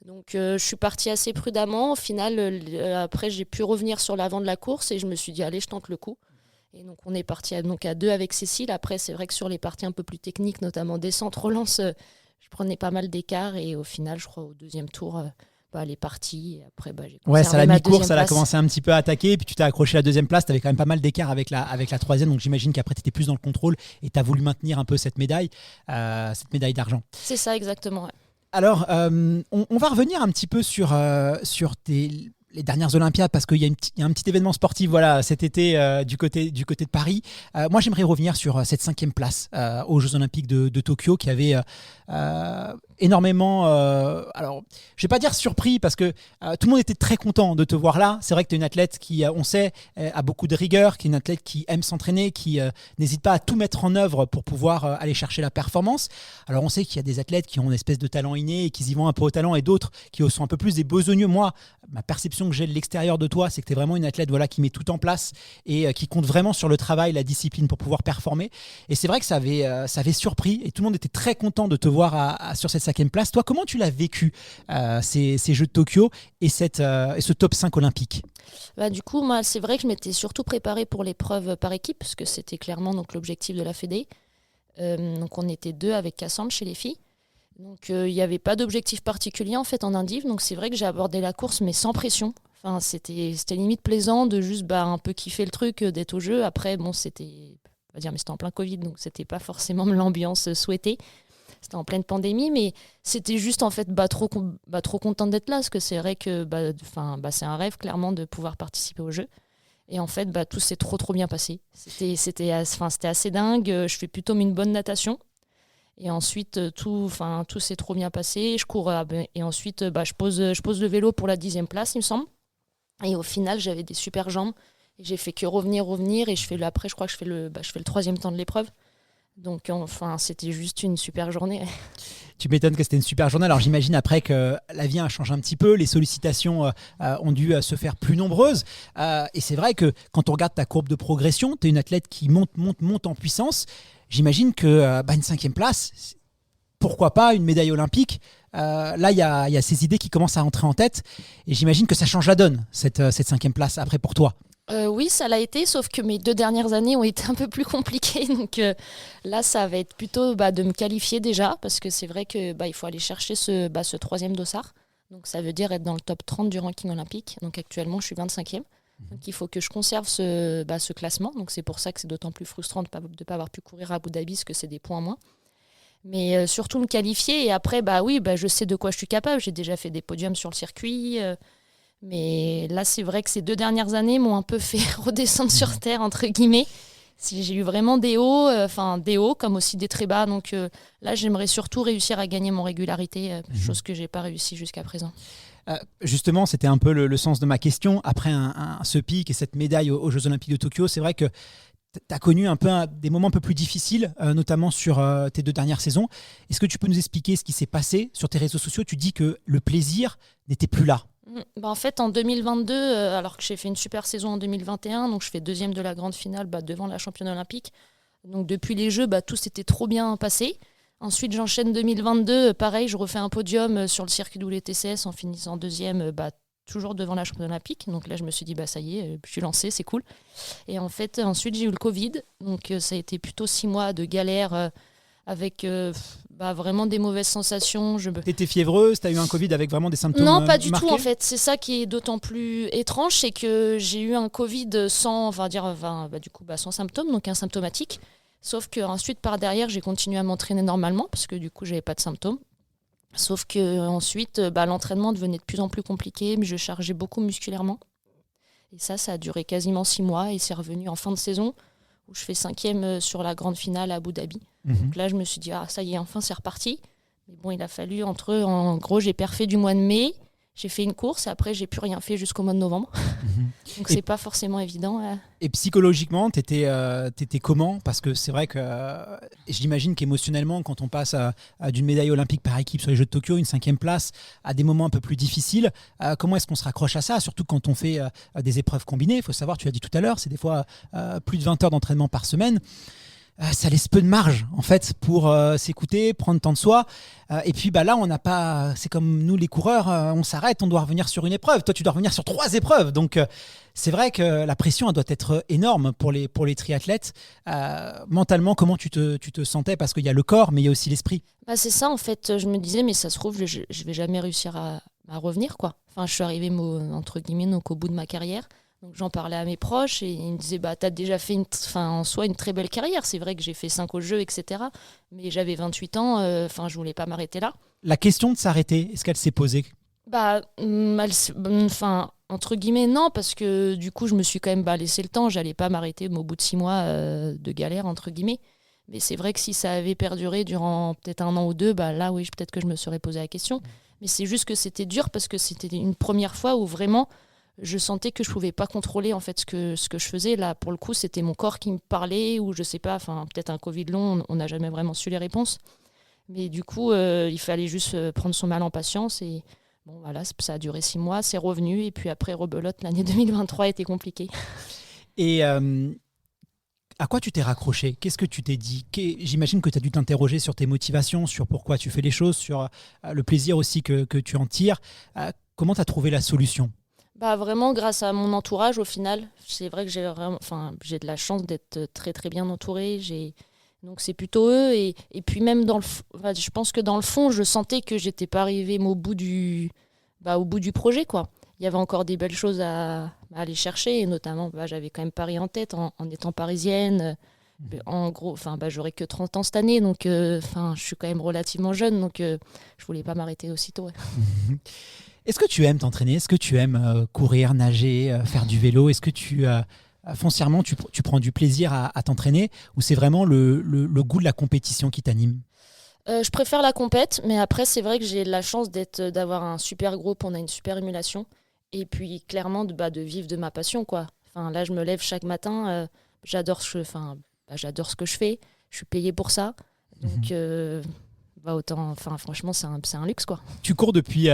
Donc je suis partie assez prudemment. Au final, après, j'ai pu revenir sur l'avant de la course et je me suis dit, allez, je tente le coup. Et donc on est parti à 2 avec Cécile. Après, c'est vrai que sur les parties un peu plus techniques, notamment descente, relance, je prenais pas mal d'écart. Et au final, je crois au deuxième tour... elle est partie. Et après, j'ai ça, la mi-course, elle a commencé un petit peu à attaquer. Puis tu t'es accroché à la deuxième place. Tu avais quand même pas mal d'écart avec la troisième. Donc j'imagine qu'après, tu étais plus dans le contrôle et tu as voulu maintenir un peu cette médaille d'argent. C'est ça, exactement. Ouais. Alors, on va revenir un petit peu sur les dernières Olympiades, parce qu'il y a un petit événement sportif cet été du côté de Paris. Moi, j'aimerais revenir sur cette 5e place aux Jeux Olympiques de Tokyo, qui avait énormément, alors je vais pas dire surpris, parce que tout le monde était très content de te voir là. C'est vrai que tu es une athlète qui, on sait, a beaucoup de rigueur, qui est une athlète qui aime s'entraîner, qui n'hésite pas à tout mettre en œuvre pour pouvoir aller chercher la performance. Alors on sait qu'il y a des athlètes qui ont une espèce de talent inné et qui y vont un peu au talent, et d'autres qui sont un peu plus des besogneux. Moi, ma perception l'impression que j'ai de l'extérieur de toi, c'est que tu es vraiment une athlète qui met tout en place et qui compte vraiment sur le travail, la discipline pour pouvoir performer. Et c'est vrai que ça avait surpris et tout le monde était très content de te voir sur cette 5e place. Toi, comment tu l'as vécu ces Jeux de Tokyo et ce top 5 olympique? Du coup, moi, c'est vrai que je m'étais surtout préparée pour l'épreuve par équipe, parce que c'était clairement donc, l'objectif de la Fédé. Donc on était 2 avec Cassandre chez les filles. Donc il n'y avait pas d'objectif particulier en fait en indiv. Donc c'est vrai que j'ai abordé la course mais sans pression. Enfin, c'était limite plaisant de juste un peu kiffer le truc, d'être au jeu. Après, bon, c'était en plein Covid, donc c'était pas forcément l'ambiance souhaitée. C'était en pleine pandémie, mais c'était juste en fait trop contente d'être là, parce que c'est vrai que c'est un rêve clairement de pouvoir participer au jeu. Et en fait, tout s'est trop bien passé. C'était assez dingue. Je fais plutôt une bonne natation. Et ensuite, tout s'est trop bien passé. Je cours et ensuite, je pose le vélo pour la 10e place, il me semble. Et au final, j'avais des super jambes. Et j'ai fait que revenir. Et je crois que je fais le 3e temps de l'épreuve. Donc, c'était juste une super journée. Tu m'étonnes que c'était une super journée. Alors j'imagine après que la vie a changé un petit peu, les sollicitations ont dû se faire plus nombreuses. Et c'est vrai que quand on regarde ta courbe de progression, tu es une athlète qui monte en puissance. J'imagine que une 5e place, pourquoi pas une médaille olympique. Là, il y a ces idées qui commencent à entrer en tête. Et j'imagine que ça change la donne, cette 5e place après pour toi. Oui, ça l'a été, sauf que mes 2 dernières années ont été un peu plus compliquées. Donc là, ça va être plutôt de me qualifier déjà, parce que c'est vrai qu'il faut aller chercher ce 3e dossard. Donc ça veut dire être dans le top 30 du ranking olympique. Donc actuellement, je suis 25e. Donc il faut que je conserve ce classement. Donc c'est pour ça que c'est d'autant plus frustrant de ne pas avoir pu courir à Abu Dhabi, parce que c'est des points en moins. Mais surtout me qualifier. Et après, je sais de quoi je suis capable. J'ai déjà fait des podiums sur le circuit. Mais là, c'est vrai que ces 2 dernières années m'ont un peu fait redescendre sur terre, entre guillemets. J'ai eu vraiment des hauts comme aussi des très bas. Donc là, j'aimerais surtout réussir à gagner mon régularité, chose que je n'ai pas réussi jusqu'à présent. Justement, c'était un peu le sens de ma question. Après ce pic et cette médaille aux Jeux Olympiques de Tokyo, c'est vrai que tu as connu des moments un peu plus difficiles, notamment sur tes 2 dernières saisons. Est-ce que tu peux nous expliquer ce qui s'est passé sur tes réseaux sociaux? Tu dis que le plaisir n'était plus là. En fait, en 2022, alors que j'ai fait une super saison en 2021, donc je fais 2e de la grande finale devant la championne olympique. Donc depuis les Jeux, tout s'était trop bien passé. Ensuite, j'enchaîne 2022, pareil, je refais un podium sur le circuit WTCS en finissant 2e, toujours devant la championne olympique. Donc là, je me suis dit, ça y est, je suis lancée, c'est cool. Et en fait, ensuite, j'ai eu le Covid. Donc ça a été plutôt 6 mois de galère avec vraiment des mauvaises sensations. T'étais fiévreuse, t'as eu un Covid avec vraiment des symptômes Non, pas du marqués? tout en fait. C'est ça qui est d'autant plus étrange, c'est que j'ai eu un Covid sans symptômes, donc asymptomatique. Sauf qu'ensuite, par derrière, j'ai continué à m'entraîner normalement, parce que du coup, j'avais pas de symptômes. Sauf qu'ensuite, l'entraînement devenait de plus en plus compliqué, mais je chargeais beaucoup musculairement. Et ça a duré quasiment 6 mois, et c'est revenu en fin de saison, où je fais 5e sur la grande finale à Abu Dhabi. Donc là, je me suis dit, ça y est, enfin, c'est reparti. Mais bon, il a fallu en gros, j'ai perfé du mois de mai, j'ai fait une course, et après, j'ai plus rien fait jusqu'au mois de novembre. Donc, c'est pas forcément évident. Et psychologiquement, t'étais comment? Parce que c'est vrai que j'imagine qu'émotionnellement, quand on passe d'une médaille olympique par équipe sur les Jeux de Tokyo, une 5e place, à des moments un peu plus difficiles, comment est-ce qu'on se raccroche à ça? Surtout quand on fait des épreuves combinées. Il faut savoir, tu l'as dit tout à l'heure, c'est des fois plus de 20 heures d'entraînement par semaine. Ça laisse peu de marge en fait pour s'écouter, prendre temps de soi. Et puis là, on n'a pas. C'est comme nous les coureurs, on s'arrête, on doit revenir sur une épreuve. Toi, tu dois revenir sur 3 épreuves. Donc, c'est vrai que la pression, elle doit être énorme pour les triathlètes. Mentalement, comment tu te sentais? Parce qu'il y a le corps, mais il y a aussi l'esprit. C'est ça en fait. Je me disais, mais ça se trouve, je vais jamais réussir à revenir quoi. Enfin, je suis arrivée entre guillemets donc au bout de ma carrière. Donc j'en parlais à mes proches et ils me disaient t'as déjà fait en soi une très belle carrière. C'est vrai que j'ai fait 5 au jeu, etc. Mais j'avais 28 ans, je voulais pas m'arrêter là. La question de s'arrêter, est-ce qu'elle s'est posée? Entre guillemets, non, parce que du coup, je me suis quand même laissé le temps. J'allais pas m'arrêter au bout de 6 mois de galère, entre guillemets. Mais c'est vrai que si ça avait perduré durant peut-être 1 an ou 2, là, oui, peut-être que je me serais posé la question. Mais c'est juste que c'était dur parce que c'était une première fois où vraiment je sentais que je pouvais pas contrôler en fait ce que je faisais. Là, pour le coup, c'était mon corps qui me parlait ou je sais pas, peut-être un Covid long, on n'a jamais vraiment su les réponses. Mais du coup, il fallait juste prendre son mal en patience et Bon, voilà, ça a duré 6 mois, c'est revenu. Et puis après, rebelote, l'année 2023 était compliquée. Et à quoi tu t'es raccroché? Qu'est-ce que tu t'es dit? J'imagine que tu as dû t'interroger sur tes motivations, sur pourquoi tu fais les choses, sur le plaisir aussi que tu en tires. Comment tu as trouvé la solution? Vraiment grâce à mon entourage au final. C'est vrai que j'ai de la chance d'être très très bien entourée. Donc c'est plutôt eux. Et puis même je pense que dans le fond, je sentais que j'étais pas arrivée au bout du projet, quoi. Il y avait encore des belles choses à aller chercher. Et notamment, j'avais quand même Paris en tête en étant parisienne. En gros, j'aurais que 30 ans cette année. Donc je suis quand même relativement jeune. Donc je voulais pas m'arrêter aussitôt. Ouais. Est-ce que tu aimes t'entraîner? Est-ce que tu aimes courir, nager, faire du vélo? Est-ce que foncièrement, tu prends du plaisir à t'entraîner, ou c'est vraiment le goût de la compétition qui t'anime? Je préfère la compète, mais après, c'est vrai que j'ai la chance d'avoir un super groupe, on a une super émulation. Et puis, clairement, de vivre de ma passion, quoi. Là, je me lève chaque matin, j'adore ce que je fais, je suis payée pour ça. Donc, franchement, c'est un luxe, quoi. Tu cours depuis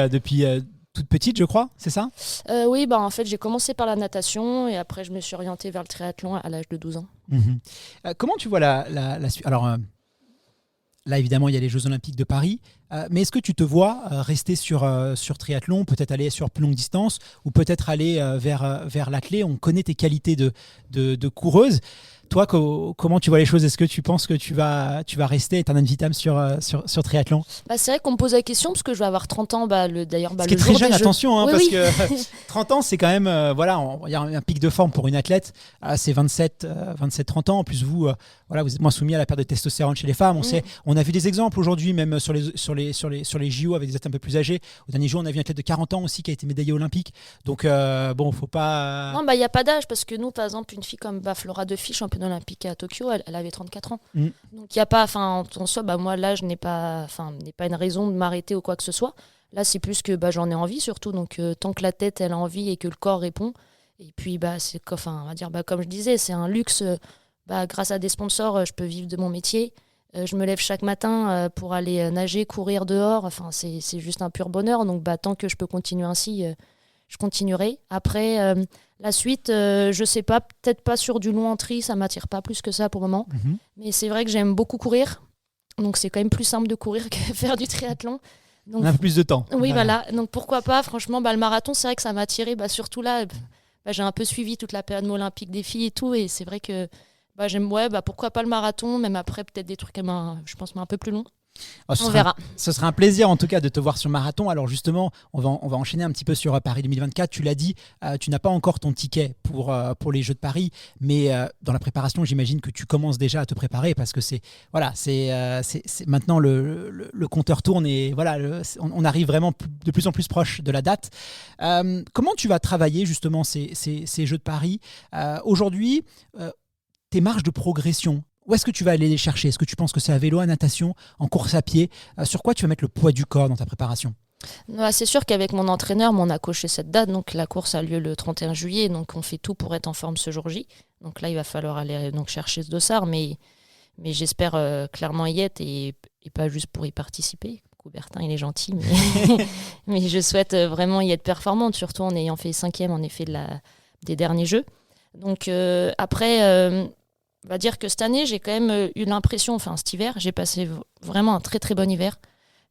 toute petite, je crois, c'est ça? Oui, en fait, j'ai commencé par la natation et après, je me suis orientée vers le triathlon à l'âge de 12 ans. Comment tu vois la suite? Alors, là, évidemment, il y a les Jeux Olympiques de Paris, mais est-ce que tu te vois rester sur triathlon, peut-être aller sur plus longue distance, ou peut-être aller vers l'athlé? On connaît tes qualités de coureuse. Toi, comment tu vois les choses? Est-ce que tu penses que tu vas rester éternam vitam sur triathlon? C'est vrai qu'on me pose la question parce que je vais avoir 30 ans. Ce qui est très jeune, attention, oui, parce oui. que 30 ans, c'est quand même... il y a un pic de forme pour une athlète. C'est 27-30 ans. En plus, vous êtes moins soumis à la perte de testostérone chez les femmes. On a vu des exemples aujourd'hui, même sur les JO, avec des athlètes un peu plus âgés. Au dernier jour, on a vu une athlète de 40 ans aussi qui a été médaillée olympique. Donc, faut pas... Non, il n'y a pas d'âge, parce que nous, par exemple, une fille comme Flora Duffy, championne olympique à Tokyo, elle avait 34 ans. Donc, il n'y a pas... en soi, moi, l'âge n'est pas une raison de m'arrêter ou quoi que ce soit. Là, c'est plus que j'en ai envie, surtout. Donc, tant que la tête, elle a envie et que le corps répond. Et puis, c'est on va dire, comme je disais, c'est un luxe. Grâce à des sponsors, je peux vivre de mon métier. Je me lève chaque matin pour aller nager, courir dehors. C'est juste un pur bonheur. Donc, tant que je peux continuer ainsi, je continuerai. Après, la suite, je sais pas, peut-être pas sur du long entry, ça m'attire pas plus que ça pour le moment. Mais c'est vrai que j'aime beaucoup courir. Donc, c'est quand même plus simple de courir que faire du triathlon. Donc, on a plus de temps. Oui, voilà. Donc, pourquoi pas. Franchement, le marathon, c'est vrai que ça m'a attiré. Surtout là, j'ai un peu suivi toute la période olympique des filles et tout. Et c'est vrai que j'aime, pourquoi pas le marathon, même après peut-être des trucs, je pense, un peu plus longs. On verra. Ce sera un plaisir en tout cas de te voir sur marathon. Alors justement, on va enchaîner un petit peu sur Paris 2024. Tu l'as dit, tu n'as pas encore ton ticket pour les Jeux de Paris, mais dans la préparation, j'imagine que tu commences déjà à te préparer parce que c'est maintenant le compteur tourne et on arrive vraiment de plus en plus proche de la date. Comment tu vas travailler justement ces Jeux de Paris aujourd'hui? Tes marges de progression, où est-ce que tu vas aller les chercher? Est-ce que tu penses que c'est à vélo, à natation, en course à pied? Sur quoi tu vas mettre le poids du corps dans ta préparation? C'est sûr qu'avec mon entraîneur, on a coché cette date. Donc la course a lieu le 31 juillet. Donc on fait tout pour être en forme ce jour J. Donc là, il va falloir aller chercher ce dossard. Mais j'espère clairement y être et pas juste pour y participer. Coubertin, il est gentil. Mais je souhaite vraiment y être performante, surtout en ayant fait 5e en effet des derniers Jeux. Donc après... on va dire que cette année, j'ai quand même eu l'impression, cet hiver, j'ai passé vraiment un très très bon hiver.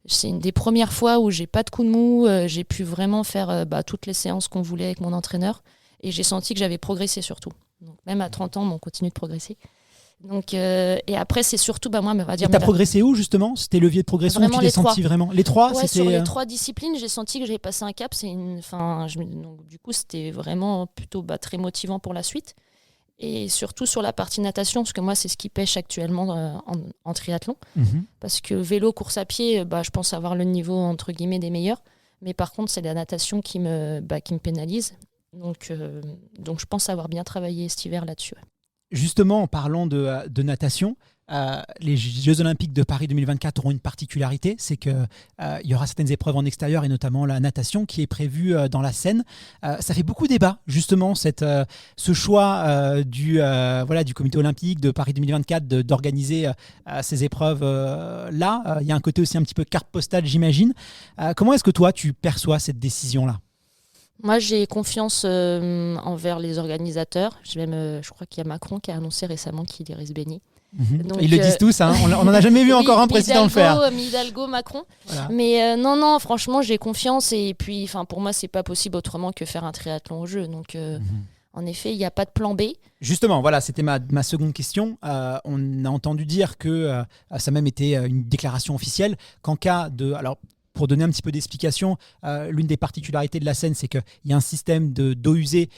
C'est une des premières fois où j'ai pas de coup de mou, j'ai pu vraiment faire toutes les séances qu'on voulait avec mon entraîneur et j'ai senti que j'avais progressé surtout. Donc, même à 30 ans, on continue de progresser. Donc, et après, c'est surtout, moi, on va dire... Tu as progressé où justement? C'était levier de progression où tu l'as senti vraiment? Les trois, ouais, c'était... Sur les 3 disciplines, j'ai senti que j'avais passé un cap. Donc, du coup, c'était vraiment plutôt très motivant pour la suite. Et surtout sur la partie natation, parce que moi, c'est ce qui pêche actuellement en triathlon. Parce que vélo, course à pied, je pense avoir le niveau, entre guillemets, des meilleurs. Mais par contre, c'est la natation qui me pénalise. Donc, je pense avoir bien travaillé cet hiver là-dessus. Justement, en parlant de natation, les Jeux Olympiques de Paris 2024 auront une particularité, c'est qu'il y aura certaines épreuves en extérieur et notamment la natation qui est prévue dans la Seine. Ça fait beaucoup débat justement ce choix du comité olympique de Paris 2024 d'organiser ces épreuves là. Il y a un côté aussi un petit peu carte postale, j'imagine. Comment est-ce que toi tu perçois cette décision-là ? Moi, j'ai confiance envers les organisateurs. Je crois qu'il y a Macron qui a annoncé récemment qu'il irait se baigner. Donc, ils le disent tous, hein. On n'en a jamais vu encore un président le faire. Hidalgo, Macron. Voilà. Mais non, franchement, j'ai confiance. Et puis, pour moi, c'est pas possible autrement que faire un triathlon au jeu. Donc, en effet, il n'y a pas de plan B. Justement, voilà, c'était ma seconde question. On a entendu dire que ça a même été une déclaration officielle qu'en cas de... Alors, pour donner un petit peu d'explication, l'une des particularités de la Seine, c'est qu'il y a un système d'eau usée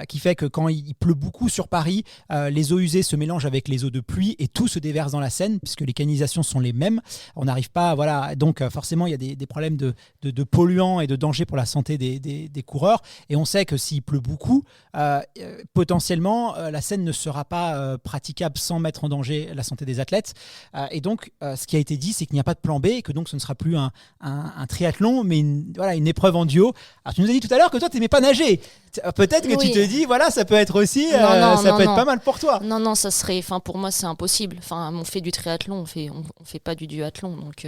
qui fait que quand il pleut beaucoup sur Paris, les eaux usées se mélangent avec les eaux de pluie et tout se déverse dans la Seine puisque les canalisations sont les mêmes. On n'arrive pas, voilà, donc forcément il y a des problèmes de polluants et de danger pour la santé des coureurs. Et on sait que s'il pleut beaucoup, potentiellement la Seine ne sera pas praticable sans mettre en danger la santé des athlètes. Et donc ce qui a été dit, c'est qu'il n'y a pas de plan B et que donc ce ne sera plus un triathlon, mais une épreuve en duo. Alors tu nous as dit tout à l'heure que toi tu n'aimais pas nager. Peut-être que tu te dis, voilà, ça peut être aussi, être pas mal pour toi. Non, ça serait, pour moi c'est impossible. On fait du triathlon, on fait pas du duathlon. Donc,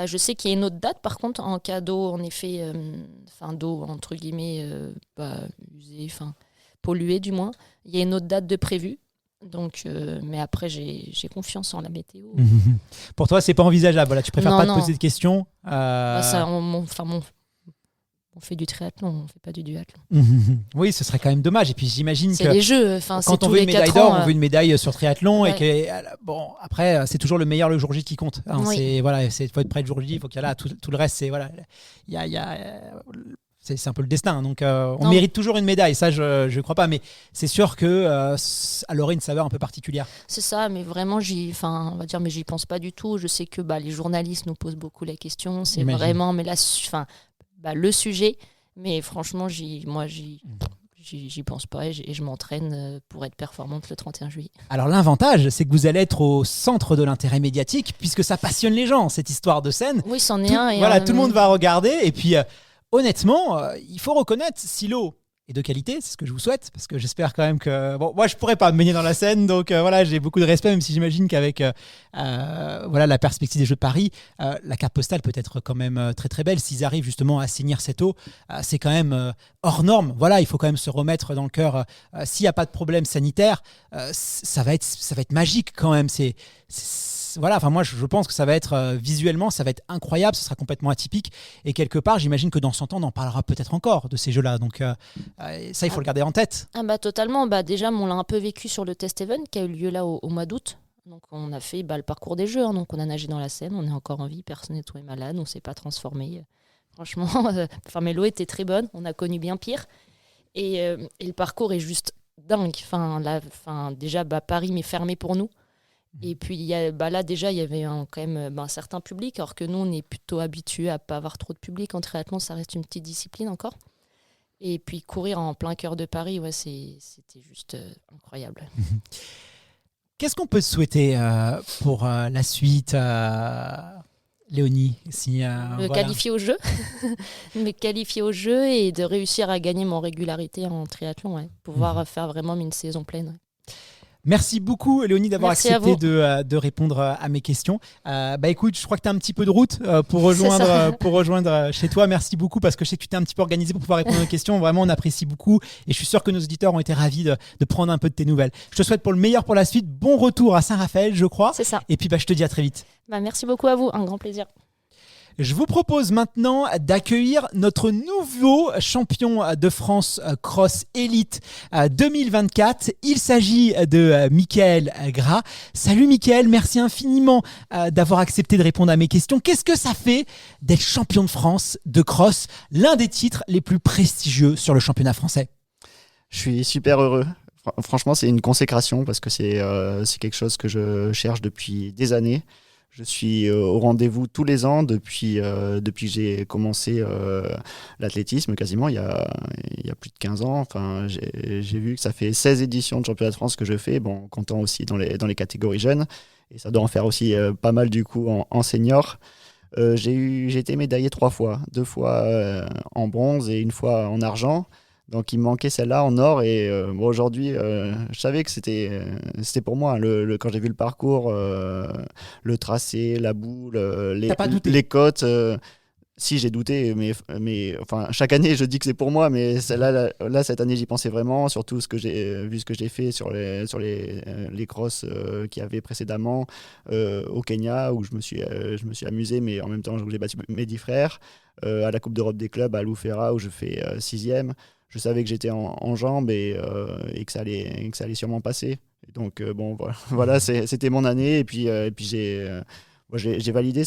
je sais qu'il y a une autre date par contre en cas d'eau, en effet, d'eau entre guillemets usée, polluée du moins. Il y a une autre date de prévue. Donc, mais après, j'ai confiance en la météo. Pour toi, c'est pas envisageable. Voilà, tu préfères pas te poser de questions. On fait du triathlon, on fait pas du duathlon. Oui, ce serait quand même dommage. Et puis j'imagine c'est que les jeux. Quand on veut une médaille d'or, on veut une médaille sur triathlon. Ouais. Et après, c'est toujours le meilleur le jour J qui compte. Hein, oui. Faut être prêt le jour J. Il faut qu'il y ait là. Tout le reste, c'est voilà. C'est un peu le destin. Donc, on mérite toujours une médaille. Ça, je ne crois pas. Mais c'est sûr qu'elle aurait une saveur un peu particulière. C'est ça. Mais vraiment, j'y pense pas du tout. Je sais que les journalistes nous posent beaucoup la question. C'est vraiment le sujet. Mais franchement, j'y pense pas et je m'entraîne pour être performante le 31 juillet. Alors l'avantage, c'est que vous allez être au centre de l'intérêt médiatique puisque ça passionne les gens, cette histoire de Seine. Oui, c'en est un. Tout le monde va regarder et puis... honnêtement, il faut reconnaître si l'eau est de qualité, c'est ce que je vous souhaite, parce que j'espère quand même que... Bon, moi, je pourrais pas me baigner dans la Seine, donc j'ai beaucoup de respect, même si j'imagine qu'avec la perspective des Jeux de Paris, la carte postale peut être quand même très très belle. S'ils arrivent justement à assainir cette eau, c'est quand même hors norme. Voilà, il faut quand même se remettre dans le cœur. S'il n'y a pas de problème sanitaire, ça va être magique quand même. Moi je pense que ça va être visuellement, ça va être incroyable, ce sera complètement atypique et quelque part j'imagine que dans 100 ans on en parlera peut-être encore de ces jeux-là, donc ça il faut le garder en tête. Totalement, déjà on l'a un peu vécu sur le test event qui a eu lieu là au mois d'août, donc on a fait le parcours des jeux, donc on a nagé dans la Seine, on est encore en vie, personne n'est tombé malade, on s'est pas transformé, franchement, mais l'eau était très bonne, on a connu bien pire et le parcours est juste dingue, déjà Paris m'est fermé pour nous. Et puis là déjà il y avait quand même un certain public, alors que nous on est plutôt habitués à pas avoir trop de public en triathlon, ça reste une petite discipline encore. Et puis courir en plein cœur de Paris, c'était juste incroyable. Qu'est-ce qu'on peut souhaiter pour la suite, Léonie, qualifier au jeu, me qualifier au jeu et de réussir à gagner mon régularité en triathlon, pouvoir faire vraiment une saison pleine. Ouais. Merci beaucoup Léonie d'avoir accepté de répondre à mes questions. Écoute, je crois que tu as un petit peu de route pour rejoindre chez toi. Merci beaucoup parce que je sais que tu t'es un petit peu organisé pour pouvoir répondre aux questions. Vraiment, on apprécie beaucoup et je suis sûr que nos auditeurs ont été ravis de prendre un peu de tes nouvelles. Je te souhaite pour le meilleur pour la suite. Bon retour à Saint-Raphaël, je crois. C'est ça. Et puis je te dis à très vite. Merci beaucoup à vous, un grand plaisir. Je vous propose maintenant d'accueillir notre nouveau champion de France Cross Elite 2024. Il s'agit de Mickaël Gras. Salut Mickaël, merci infiniment d'avoir accepté de répondre à mes questions. Qu'est-ce que ça fait d'être champion de France de cross, l'un des titres les plus prestigieux sur le championnat français? Je suis super heureux. Franchement, c'est une consécration parce que c'est quelque chose que je cherche depuis des années. Je suis au rendez-vous tous les ans depuis que j'ai commencé l'athlétisme quasiment, il y a plus de 15 ans. Enfin, j'ai vu que ça fait 16 éditions de championnat de France que je fais, comptant aussi dans les catégories jeunes. et ça doit en faire aussi pas mal du coup en senior. J'ai été médaillé 3 fois, 2 fois en bronze et 1 fois en argent. Donc il me manquait celle-là en or et aujourd'hui je savais que c'était pour moi hein, quand j'ai vu le parcours, le tracé, la boule, les côtes. Si j'ai douté, mais enfin chaque année je dis que c'est pour moi, mais là cette année j'y pensais vraiment, surtout vu ce que j'ai fait sur les crosses qu'il y avait précédemment au Kenya où je me suis amusé, mais en même temps j'ai battu mes 10 frères à la Coupe d'Europe des clubs à Loufera où je fais 6e. Je savais que j'étais en jambes et que ça allait sûrement passer. Et donc bon voilà c'était mon année et puis j'ai validé.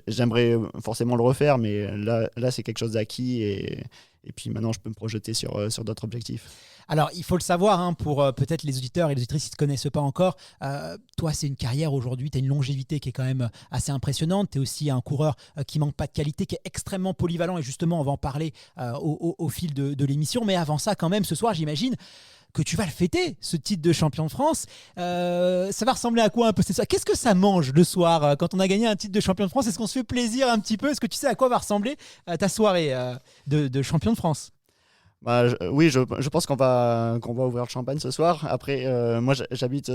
J'aimerais forcément le refaire, mais là c'est quelque chose d'acquis et puis maintenant je peux me projeter sur d'autres objectifs. Alors, il faut le savoir, hein, pour peut-être les auditeurs et les auditrices qui ne te connaissent pas encore, toi, c'est une carrière aujourd'hui, tu as une longévité qui est quand même assez impressionnante. Tu es aussi un coureur qui manque pas de qualité, qui est extrêmement polyvalent. Et justement, on va en parler au fil de l'émission. Mais avant ça, quand même, ce soir, j'imagine que tu vas le fêter, ce titre de champion de France. Ça va ressembler à quoi un peu c'est ça? Qu'est-ce que ça mange le soir quand on a gagné un titre de champion de France? Est-ce qu'on se fait plaisir un petit peu? Est-ce que tu sais à quoi va ressembler ta soirée de champion de France? Oui, je pense qu'on va ouvrir le champagne ce soir. Après, moi, j'habite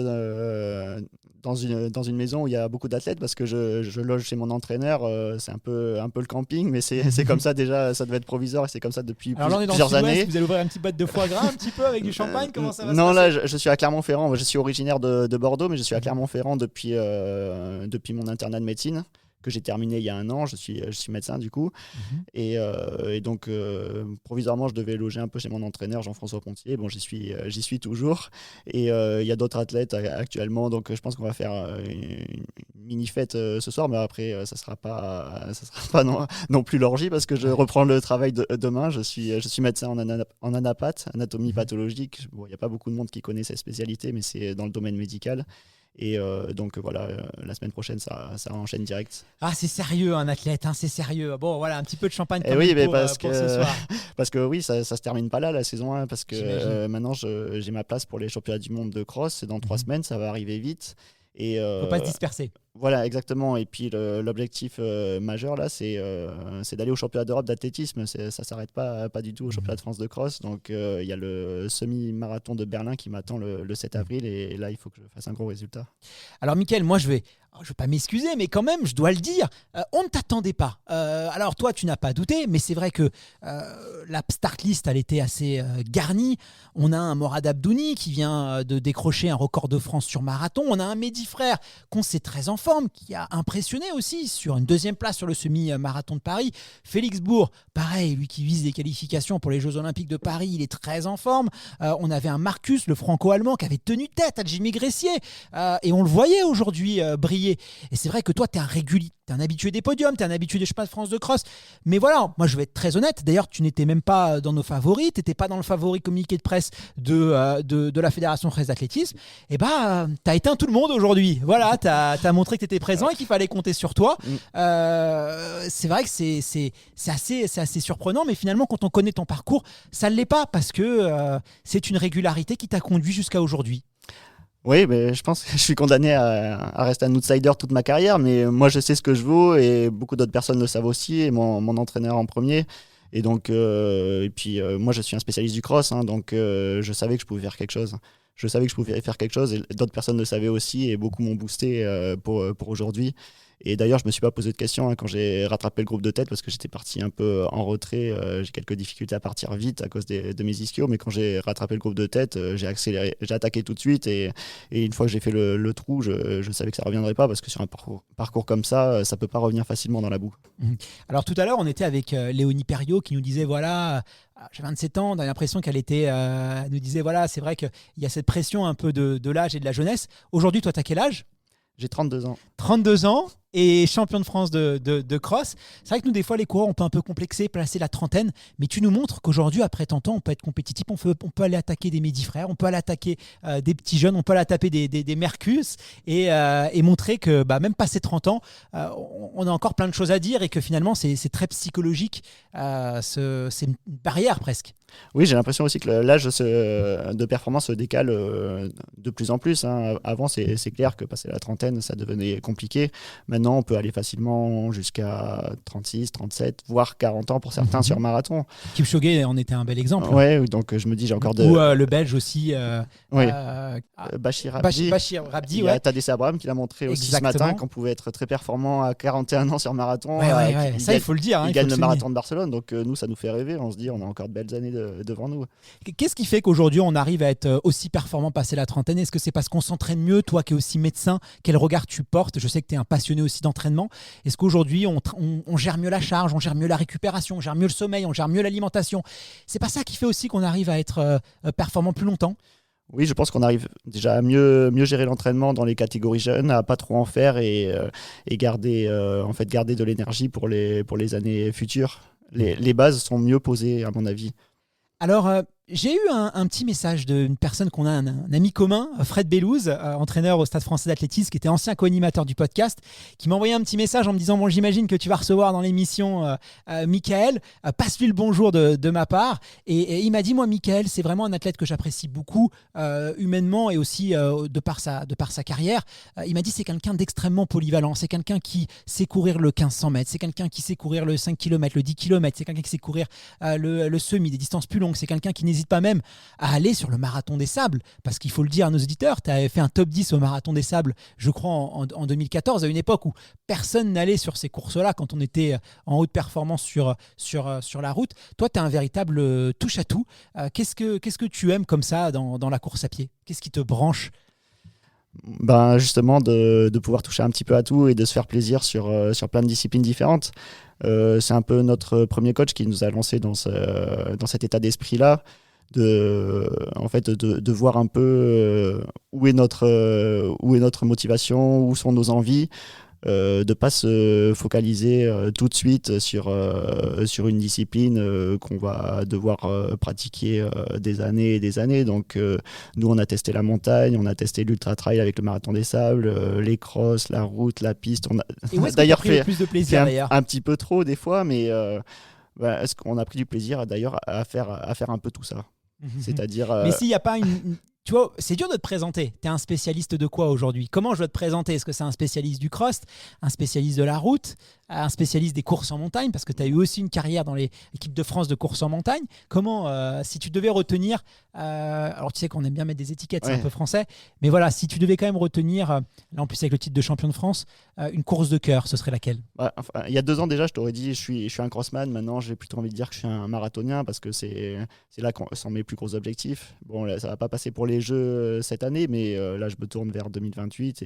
dans une maison où il y a beaucoup d'athlètes parce que je loge chez mon entraîneur. C'est un peu le camping, mais c'est comme ça déjà. Ça devait être provisoire et c'est comme ça depuis plusieurs années. Vous allez ouvrir une petite boîte de foie gras un petit peu avec du champagne? Comment ça va? Non, là, je suis à Clermont-Ferrand. Je suis originaire de Bordeaux, mais je suis à Clermont-Ferrand depuis mon internat de médecine que j'ai terminé il y a 1 an. Je suis médecin du coup. Et donc provisoirement je devais loger un peu chez mon entraîneur Jean-François Pontier. Bon, j'y suis toujours et il y a d'autres athlètes actuellement, donc je pense qu'on va faire une mini fête ce soir, mais après ça sera pas non plus l'orgie parce que je reprends le travail demain. Je suis médecin en anatomie pathologique. Bon, il n'y a pas beaucoup de monde qui connaît cette spécialité, mais c'est dans le domaine médical. Et donc voilà, la semaine prochaine, ça enchaîne direct. Ah, c'est sérieux, un athlète, hein, c'est sérieux. Bon, voilà, un petit peu de champagne pour ce soir. Parce que oui, ça se termine pas là, la saison 1, parce que maintenant, j'ai ma place pour les championnats du monde de cross. C'est dans 3 semaines, ça va arriver vite. Et faut pas se disperser. Voilà, exactement. Et puis l'objectif majeur là, c'est d'aller au championnat d'Europe d'athlétisme. Ça s'arrête pas du tout au championnat de France de cross. Donc il y a le semi-marathon de Berlin qui m'attend le 7 avril et là il faut que je fasse un gros résultat. Alors Mickaël, moi je vais pas m'excuser, mais quand même je dois le dire, on ne t'attendait pas. Alors toi tu n'as pas douté, mais c'est vrai que la start list elle était assez garnie. On a un Morad Abdouni qui vient de décrocher un record de France sur marathon. On a un Mehdi Frère qu'on sait très en forme, qui a impressionné aussi sur une 2e place sur le semi-marathon de Paris. Félix Bourg, pareil, lui qui vise des qualifications pour les Jeux Olympiques de Paris, il est très en forme. On avait un Marcus, le franco-allemand, qui avait tenu tête à Jimmy Gressier. Et on le voyait aujourd'hui briller. Et c'est vrai que toi, tu es un régulier, tu es un habitué des podiums, tu es un habitué des championnats de France de cross. Mais voilà, moi je vais être très honnête. D'ailleurs, tu n'étais même pas dans nos favoris, tu n'étais pas dans le favori communiqué de presse de la Fédération française d'athlétisme. Et tu as éteint tout le monde aujourd'hui. Voilà, tu as montré que tu étais présent et qu'il fallait compter sur toi. C'est vrai que c'est assez surprenant, mais finalement, quand on connaît ton parcours, ça ne l'est pas parce que c'est une régularité qui t'a conduit jusqu'à aujourd'hui. Oui, mais je pense que je suis condamné à rester un outsider toute ma carrière, mais moi je sais ce que je vaux et beaucoup d'autres personnes le savent aussi, et mon entraîneur en premier. Et donc, moi je suis un spécialiste du cross, hein, donc je savais que je pouvais faire quelque chose. Je savais que je pouvais faire quelque chose et d'autres personnes le savaient aussi et beaucoup m'ont boosté pour aujourd'hui. Et d'ailleurs, je me suis pas posé de questions quand j'ai rattrapé le groupe de tête parce que j'étais parti un peu en retrait. J'ai quelques difficultés à partir vite à cause de mes ischios, mais quand j'ai rattrapé le groupe de tête, j'ai accéléré, j'ai attaqué tout de suite et une fois que j'ai fait le trou, je savais que ça reviendrait pas parce que sur un parcours comme ça peut pas revenir facilement dans la boue. Alors tout à l'heure, on était avec Léonie Perriot qui nous disait voilà. J'ai 27 ans, on a l'impression qu'elle nous disait voilà, c'est vrai qu'il y a cette pression un peu de l'âge et de la jeunesse. Aujourd'hui, toi, tu as quel âge ? J'ai 32 ans. 32 ans, et champion de France de cross. C'est vrai que nous, des fois, les coureurs, on peut un peu complexer, placer la trentaine, mais tu nous montres qu'aujourd'hui, après tant de temps, on peut être compétitif, on peut aller attaquer des Midi-Frères, on peut aller attaquer des petits jeunes, on peut aller taper des Mercus et montrer que même passé 30 ans, on a encore plein de choses à dire et que finalement, c'est très psychologique. C'est une barrière presque. Oui, j'ai l'impression aussi que l'âge de performance se décale de plus en plus. Avant, c'est clair que passer la trentaine, ça devenait compliqué. Maintenant, on peut aller facilement jusqu'à 36, 37, voire 40 ans pour certains sur marathon. Kipchoge en était un bel exemple. Oui, donc je me dis, j'ai encore de... Ou le Belge aussi. Bachir Rabdi. Bachir Rabdi, Il y a Tadej Abraham qui l'a montré aussi ce matin, qu'on pouvait être très performant à 41 ans sur marathon. Ça, il faut le dire. Il gagne le marathon de Barcelone, donc nous, ça nous fait rêver. On se dit, on a encore de belles années devant nous. Qu'est-ce qui fait qu'aujourd'hui on arrive à être aussi performant passé la trentaine? Est-ce que c'est parce qu'on s'entraîne mieux? Toi qui es aussi médecin, quel regard tu portes? Je sais que tu es un passionné aussi d'entraînement. Est-ce qu'aujourd'hui on gère mieux la charge, on gère mieux la récupération, on gère mieux le sommeil, on gère mieux l'alimentation? C'est pas ça qui fait aussi qu'on arrive à être performant plus longtemps? Oui, je pense qu'on arrive déjà à mieux gérer l'entraînement dans les catégories jeunes, à pas trop en faire et garder de l'énergie pour les années futures. Les bases sont mieux posées à mon avis. Alors, j'ai eu un petit message d'une personne qu'on a, un ami commun, Fred Bellouz, entraîneur au Stade français d'athlétisme, qui était ancien co-animateur du podcast, qui m'a envoyé un petit message en me disant « Bon, j'imagine que tu vas recevoir dans l'émission Mickaël, passe-lui le bonjour de ma part. » Et il m'a dit « Moi, Mickaël, c'est vraiment un athlète que j'apprécie beaucoup, humainement et aussi de par sa carrière. » Il m'a dit « C'est quelqu'un d'extrêmement polyvalent, c'est quelqu'un qui sait courir le 1500 mètres, c'est quelqu'un qui sait courir le 5 km, le 10 km, c'est quelqu'un qui sait courir le semi, des distances plus longues, c'est quelqu'un qui n'hésite pas même à aller sur le marathon des sables, parce qu'il faut le dire à nos auditeurs, tu avais fait un top 10 au marathon des sables, je crois en 2014, à une époque où personne n'allait sur ces courses-là quand on était en haute performance sur la route. Toi, tu es un véritable touche-à-tout. Qu'est-ce que tu aimes comme ça dans la course à pied? Qu'est-ce qui te branche? Justement, de pouvoir toucher un petit peu à tout et de se faire plaisir sur plein de disciplines différentes. C'est un peu notre premier coach qui nous a lancé dans cet état d'esprit-là, de voir un peu où est notre motivation, où sont nos envies, de ne pas se focaliser tout de suite sur une discipline qu'on va devoir pratiquer des années et des années. Donc nous, on a testé la montagne, on a testé l'ultra-trail avec le marathon des sables, les crosses, la route, la piste. On a d'ailleurs fait plus de plaisir, un petit peu trop des fois, mais est-ce qu'on a pris du plaisir d'ailleurs à faire un peu tout ça? C'est-à-dire... Mais s'il n'y a pas tu vois, c'est dur de te présenter. Tu es un spécialiste de quoi aujourd'hui? Comment je dois te présenter? Est-ce que c'est un spécialiste du cross, un spécialiste de la route, un spécialiste des courses en montagne? Parce que tu as eu aussi une carrière dans l'équipe de France de course en montagne. Comment, si tu devais retenir, alors tu sais qu'on aime bien mettre des étiquettes, c'est un peu français, mais voilà, si tu devais quand même retenir, là en plus avec le titre de champion de France, une course de cœur, ce serait laquelle? Il y a 2 ans déjà, je t'aurais dit je suis un crossman. Maintenant, j'ai plutôt envie de dire que je suis un marathonien parce que c'est là qu'on sont mes plus gros objectifs. Bon, là, ça va pas passer pour les Jeux cette année, mais là, je me tourne vers 2028.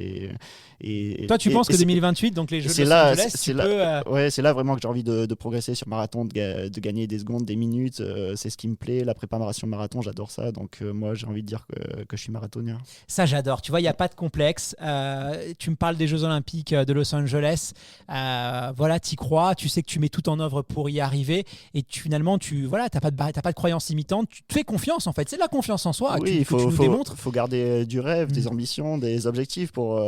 Et toi, tu penses que 2028, donc les Jeux de Los Angeles, c'est là vraiment que j'ai envie de progresser sur marathon, de gagner des secondes, des minutes. C'est ce qui me plaît. La préparation marathon, j'adore ça. Donc moi, j'ai envie de dire que je suis marathonien. Ça, j'adore. Tu vois, il n'y a pas de complexe. Tu me parles des Jeux Olympiques de Los Angeles. Voilà, tu y crois. Tu sais que tu mets tout en œuvre pour y arriver. Et finalement, tu n'as pas de croyance limitante. Tu te fais confiance, en fait. C'est de la confiance en soi. Oui, que tu nous démontres. Il faut garder du rêve, des ambitions, des objectifs pour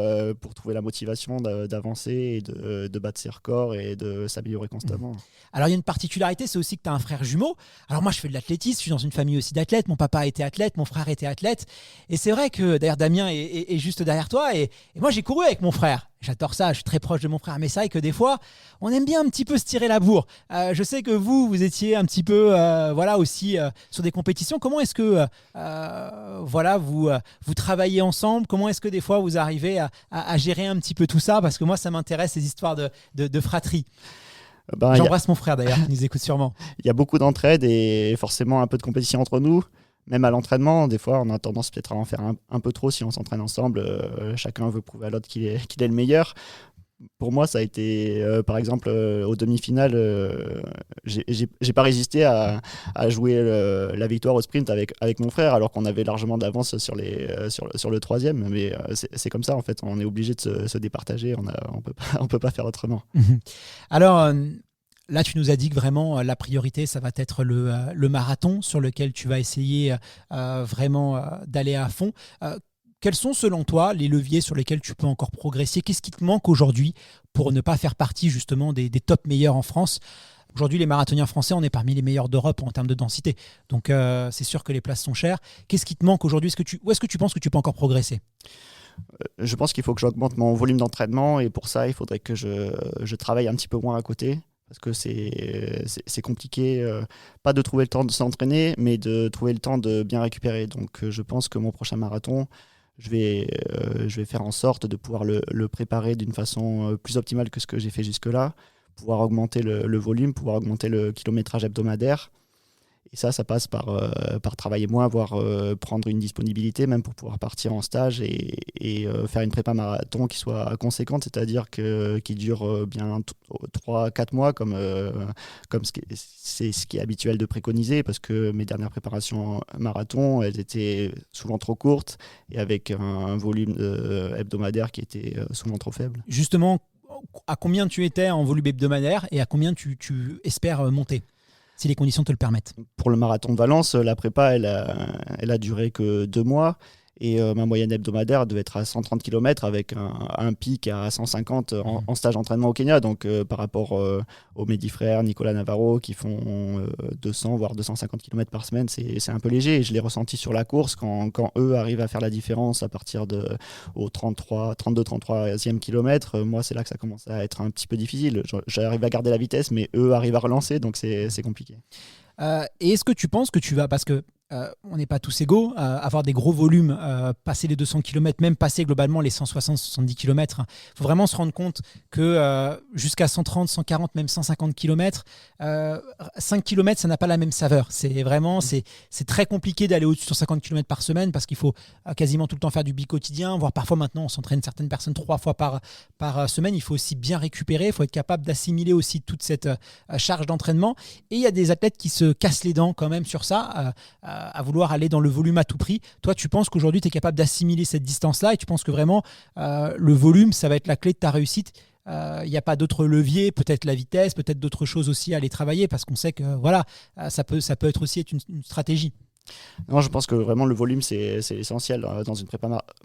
trouver la motivation d'avancer et de battre ses records et de s'améliorer constamment. Alors, il y a une particularité, c'est aussi que tu as un frère jumeau. Alors, moi, je fais de l'athlétisme, je suis dans une famille aussi d'athlètes. Mon papa était athlète, mon frère était athlète. Et c'est vrai que, d'ailleurs, Damien est juste derrière toi. Et moi, j'ai couru avec mon frère. J'adore ça, je suis très proche de mon frère. Mais c'est vrai que des fois, on aime bien un petit peu se tirer la bourre. Je sais que vous étiez un petit peu aussi sur des compétitions. Comment est-ce que vous travaillez ensemble? Comment est-ce que des fois, vous arrivez à gérer un petit peu tout ça? Parce que moi, ça m'intéresse, ces histoires de fratrie. J'embrasse mon frère d'ailleurs, qui nous écoute sûrement. Il y a beaucoup d'entraide et forcément un peu de compétition entre nous. Même à l'entraînement, des fois, on a tendance peut-être à en faire un peu trop si on s'entraîne ensemble. Chacun veut prouver à l'autre qu'il est le meilleur. pour moi, ça a été, par exemple, aux demi-finales, j'ai pas résisté à jouer la victoire au sprint avec mon frère, alors qu'on avait largement d'avance sur le troisième. Mais c'est comme ça, en fait, on est obligé de se départager, on peut pas faire autrement. Alors, là, tu nous as dit que vraiment la priorité, ça va être le marathon sur lequel tu vas essayer vraiment d'aller à fond. Quels sont, selon toi, les leviers sur lesquels tu peux encore progresser ? Qu'est-ce qui te manque aujourd'hui pour ne pas faire partie justement des top meilleurs en France ? Aujourd'hui, les marathoniens français, on est parmi les meilleurs d'Europe en termes de densité. Donc, c'est sûr que les places sont chères. Qu'est-ce qui te manque aujourd'hui ? Où est-ce que tu penses que tu peux encore progresser ? Je pense qu'il faut que j'augmente mon volume d'entraînement et pour ça, il faudrait que je travaille un petit peu moins à côté. Parce que c'est compliqué, pas de trouver le temps de s'entraîner, mais de trouver le temps de bien récupérer. Donc je pense que mon prochain marathon, je vais faire en sorte de pouvoir le préparer d'une façon plus optimale que ce que j'ai fait jusque-là, pouvoir augmenter le volume, pouvoir augmenter le kilométrage hebdomadaire. Et ça passe par travailler moins, voire prendre une disponibilité même pour pouvoir partir en stage et faire une prépa marathon qui soit conséquente, c'est-à-dire qui dure bien 3-4 mois comme c'est ce qui est habituel de préconiser, parce que mes dernières préparations marathon, elles étaient souvent trop courtes et avec un volume hebdomadaire qui était souvent trop faible. Justement, à combien tu étais en volume hebdomadaire et à combien tu espères monter ? Si les conditions te le permettent. Pour le marathon de Valence, la prépa, elle a duré que 2 mois. Et ma moyenne hebdomadaire devait être à 130 km avec un pic à 150 en stage d'entraînement au Kenya. Donc par rapport aux Medifrères, Nicolas Navarro qui font 200 voire 250 km par semaine, c'est un peu léger. Et je l'ai ressenti sur la course quand eux arrivent à faire la différence à partir au 32-33e kilomètre. Moi, c'est là que ça commence à être un petit peu difficile. J'arrive à garder la vitesse, mais eux arrivent à relancer, donc c'est compliqué. Et est-ce que tu penses que tu vas, parce que on n'est pas tous égaux, avoir des gros volumes, passer les 200 km, même passer globalement les 160-170 km, il faut vraiment se rendre compte que jusqu'à 130, 140, même 150 km, 5 km, ça n'a pas la même saveur. C'est très compliqué d'aller au-dessus de 150 km par semaine parce qu'il faut quasiment tout le temps faire du bi-quotidien, voire parfois maintenant on s'entraîne certaines personnes 3 fois par semaine. Il faut aussi bien récupérer, il faut être capable d'assimiler aussi toute cette charge d'entraînement. Et il y a des athlètes qui se cassent les dents quand même sur ça, à vouloir aller dans le volume à tout prix. Toi, tu penses qu'aujourd'hui, tu es capable d'assimiler cette distance-là et tu penses que vraiment, le volume, ça va être la clé de ta réussite. Il n'y a pas d'autres leviers, peut-être la vitesse, peut-être d'autres choses aussi à aller travailler parce qu'on sait que voilà, ça peut être aussi une stratégie. Non, je pense que vraiment le volume c'est essentiel dans une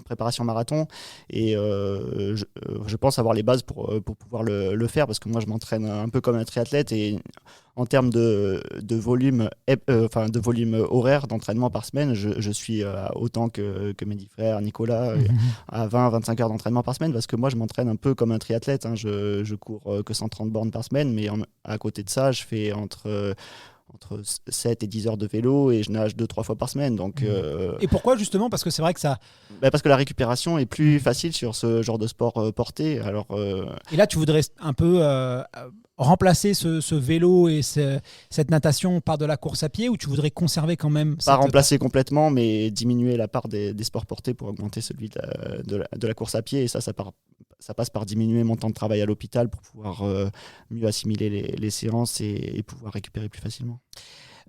préparation marathon et je pense avoir les bases pour pouvoir le faire parce que moi je m'entraîne un peu comme un triathlète et en termes de volume de volume horaire d'entraînement par semaine, je suis autant que mes 10 frères, Nicolas, à 20-25 heures d'entraînement par semaine parce que moi je m'entraîne un peu comme un triathlète, hein. Je cours que 130 bornes par semaine, mais à côté de ça je fais entre 7 et 10 heures de vélo et je nage 2-3 fois par semaine. Donc, Et pourquoi justement ? Parce que c'est vrai que ça... parce que la récupération est plus facile sur ce genre de sport porté. Alors, Et là, tu voudrais un peu remplacer ce vélo et cette natation par de la course à pied ou tu voudrais conserver quand même pas remplacer complètement, mais diminuer la part des sports portés pour augmenter celui de la course à pied. Et ça passe par diminuer mon temps de travail à l'hôpital pour pouvoir mieux assimiler les séances et pouvoir récupérer plus facilement.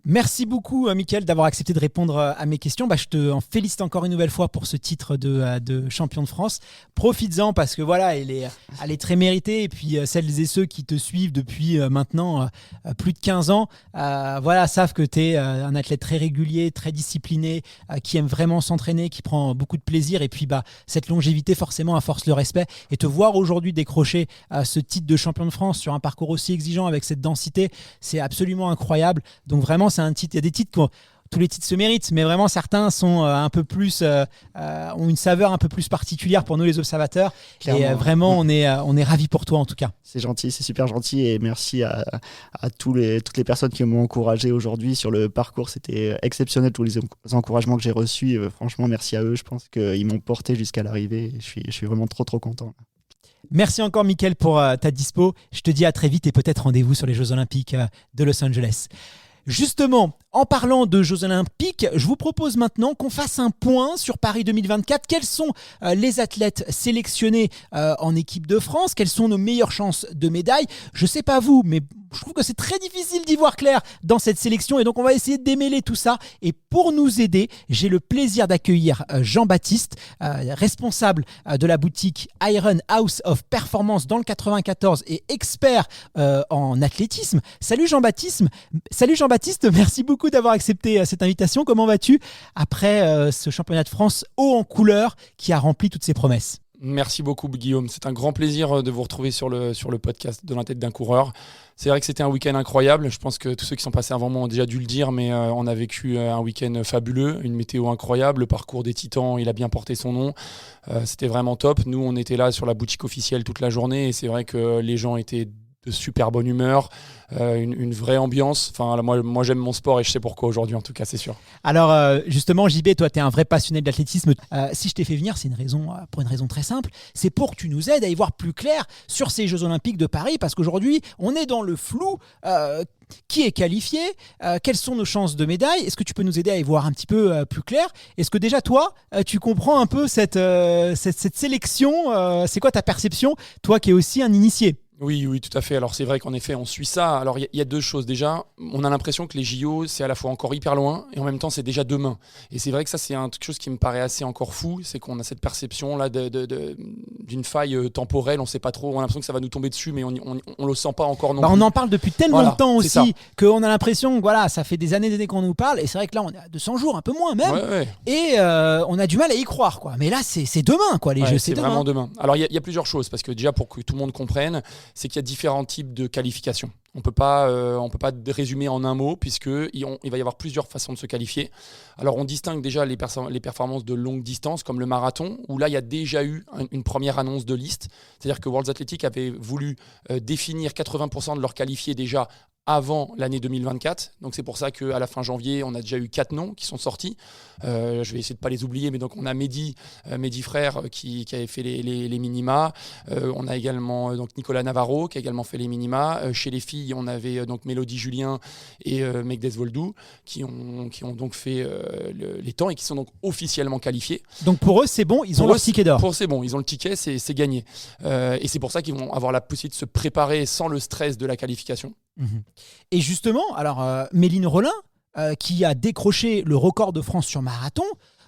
Merci beaucoup, Mickaël, d'avoir accepté de répondre à mes questions. Je te en félicite encore une nouvelle fois pour ce titre de champion de France. Profites-en parce que voilà, elle est très méritée. Et puis, celles et ceux qui te suivent depuis maintenant plus de 15 ans, savent que tu es un athlète très régulier, très discipliné, qui aime vraiment s'entraîner, qui prend beaucoup de plaisir. Et puis, cette longévité, forcément, à force le respect. Et te voir aujourd'hui décrocher ce titre de champion de France sur un parcours aussi exigeant avec cette densité, c'est absolument incroyable. Donc, vraiment, c'est un titre. Il y a des titres tous les titres se méritent, mais vraiment certains sont un peu plus ont une saveur un peu plus particulière pour nous les observateurs. Clairement. Et vraiment on est ravis pour toi en tout cas. C'est gentil, c'est super gentil et merci à toutes les personnes qui m'ont encouragé aujourd'hui sur le parcours. C'était exceptionnel tous les encouragements que j'ai reçus. Franchement, merci à eux. Je pense qu'ils m'ont porté jusqu'à l'arrivée. Je suis vraiment trop content. Merci encore Mickaël pour ta dispo. Je te dis à très vite et peut-être rendez-vous sur les Jeux Olympiques de Los Angeles. Justement, En parlant de Jeux Olympiques, je vous propose maintenant qu'on fasse un point sur Paris 2024. Quels sont les athlètes sélectionnés en équipe de France? Quelles sont nos meilleures chances de médaille? Je sais pas vous, mais je trouve que c'est très difficile d'y voir clair dans cette sélection et donc on va essayer de démêler tout ça. Et pour nous aider, j'ai le plaisir d'accueillir Jean-Baptiste, responsable de la boutique Iron House of Performance dans le 94 et expert en athlétisme. Salut Jean-Baptiste, merci beaucoup d'avoir accepté cette invitation. Comment vas-tu après ce championnat de France haut en couleur qui a rempli toutes ses promesses? Merci beaucoup Guillaume, c'est un grand plaisir de vous retrouver sur le podcast de la tête d'un coureur. C'est vrai que c'était un week-end incroyable, je pense que tous ceux qui sont passés avant moi ont déjà dû le dire, mais on a vécu un week-end fabuleux, une météo incroyable, le parcours des Titans, il a bien porté son nom, c'était vraiment top. Nous on était là sur la boutique officielle toute la journée et c'est vrai que les gens étaient de super bonne humeur, une vraie ambiance. Enfin, là, moi j'aime mon sport et je sais pourquoi aujourd'hui en tout cas, c'est sûr. Alors justement JB, toi tu es un vrai passionné de l'athlétisme. Si je t'ai fait venir, c'est pour une raison très simple, c'est pour que tu nous aides à y voir plus clair sur ces Jeux Olympiques de Paris, parce qu'aujourd'hui on est dans le flou. Qui est qualifié, quelles sont nos chances de médaille? Est-ce que tu peux nous aider à y voir un petit peu plus clair? Est-ce que déjà toi, tu comprends un peu cette sélection? C'est quoi ta perception, toi qui es aussi un initié? Oui, tout à fait. Alors c'est vrai qu'en effet, on suit ça. Alors il y a deux choses. Déjà, on a l'impression que les JO, c'est à la fois encore hyper loin et en même temps, c'est déjà demain. Et c'est vrai que ça, c'est quelque chose qui me paraît assez encore fou. C'est qu'on a cette perception-là d'une faille temporelle. On ne sait pas trop. On a l'impression que ça va nous tomber dessus, mais on ne le sent pas encore non plus. On en parle depuis tellement de temps aussi qu'on a l'impression que voilà, ça fait des années qu'on nous parle. Et c'est vrai que là, on est à 200 jours, un peu moins même. Ouais. Et on a du mal à y croire, quoi. Mais là, c'est demain, quoi. Les Jeux, c'est demain. Vraiment demain. Alors il y a plusieurs choses. Parce que déjà, pour que tout le monde comprenne, c'est qu'il y a différents types de qualifications. On peut pas résumer en un mot puisqu'il va y avoir plusieurs façons de se qualifier. Alors on distingue déjà les performances de longue distance comme le marathon où là il y a déjà eu une première annonce de liste. C'est-à-dire que World Athletics avait voulu définir 80% de leurs qualifiés déjà avant l'année 2024. Donc c'est pour ça qu'à la fin janvier, on a déjà eu 4 noms qui sont sortis. Je vais essayer de ne pas les oublier, mais donc on a Mehdi Frère qui avait fait les minima. On a également donc Nicolas Navarro qui a également fait les minima. Chez les filles, on avait donc Mélodie Julien et Megdes Voldou qui ont donc fait les temps et qui sont donc officiellement qualifiés. Donc pour eux, c'est bon, ils ont leur ticket d'or. Pour eux, c'est bon, ils ont le ticket, c'est gagné. Et c'est pour ça qu'ils vont avoir la possibilité de se préparer sans le stress de la qualification. Et justement, alors Méline Rollin, qui a décroché le record de France sur marathon,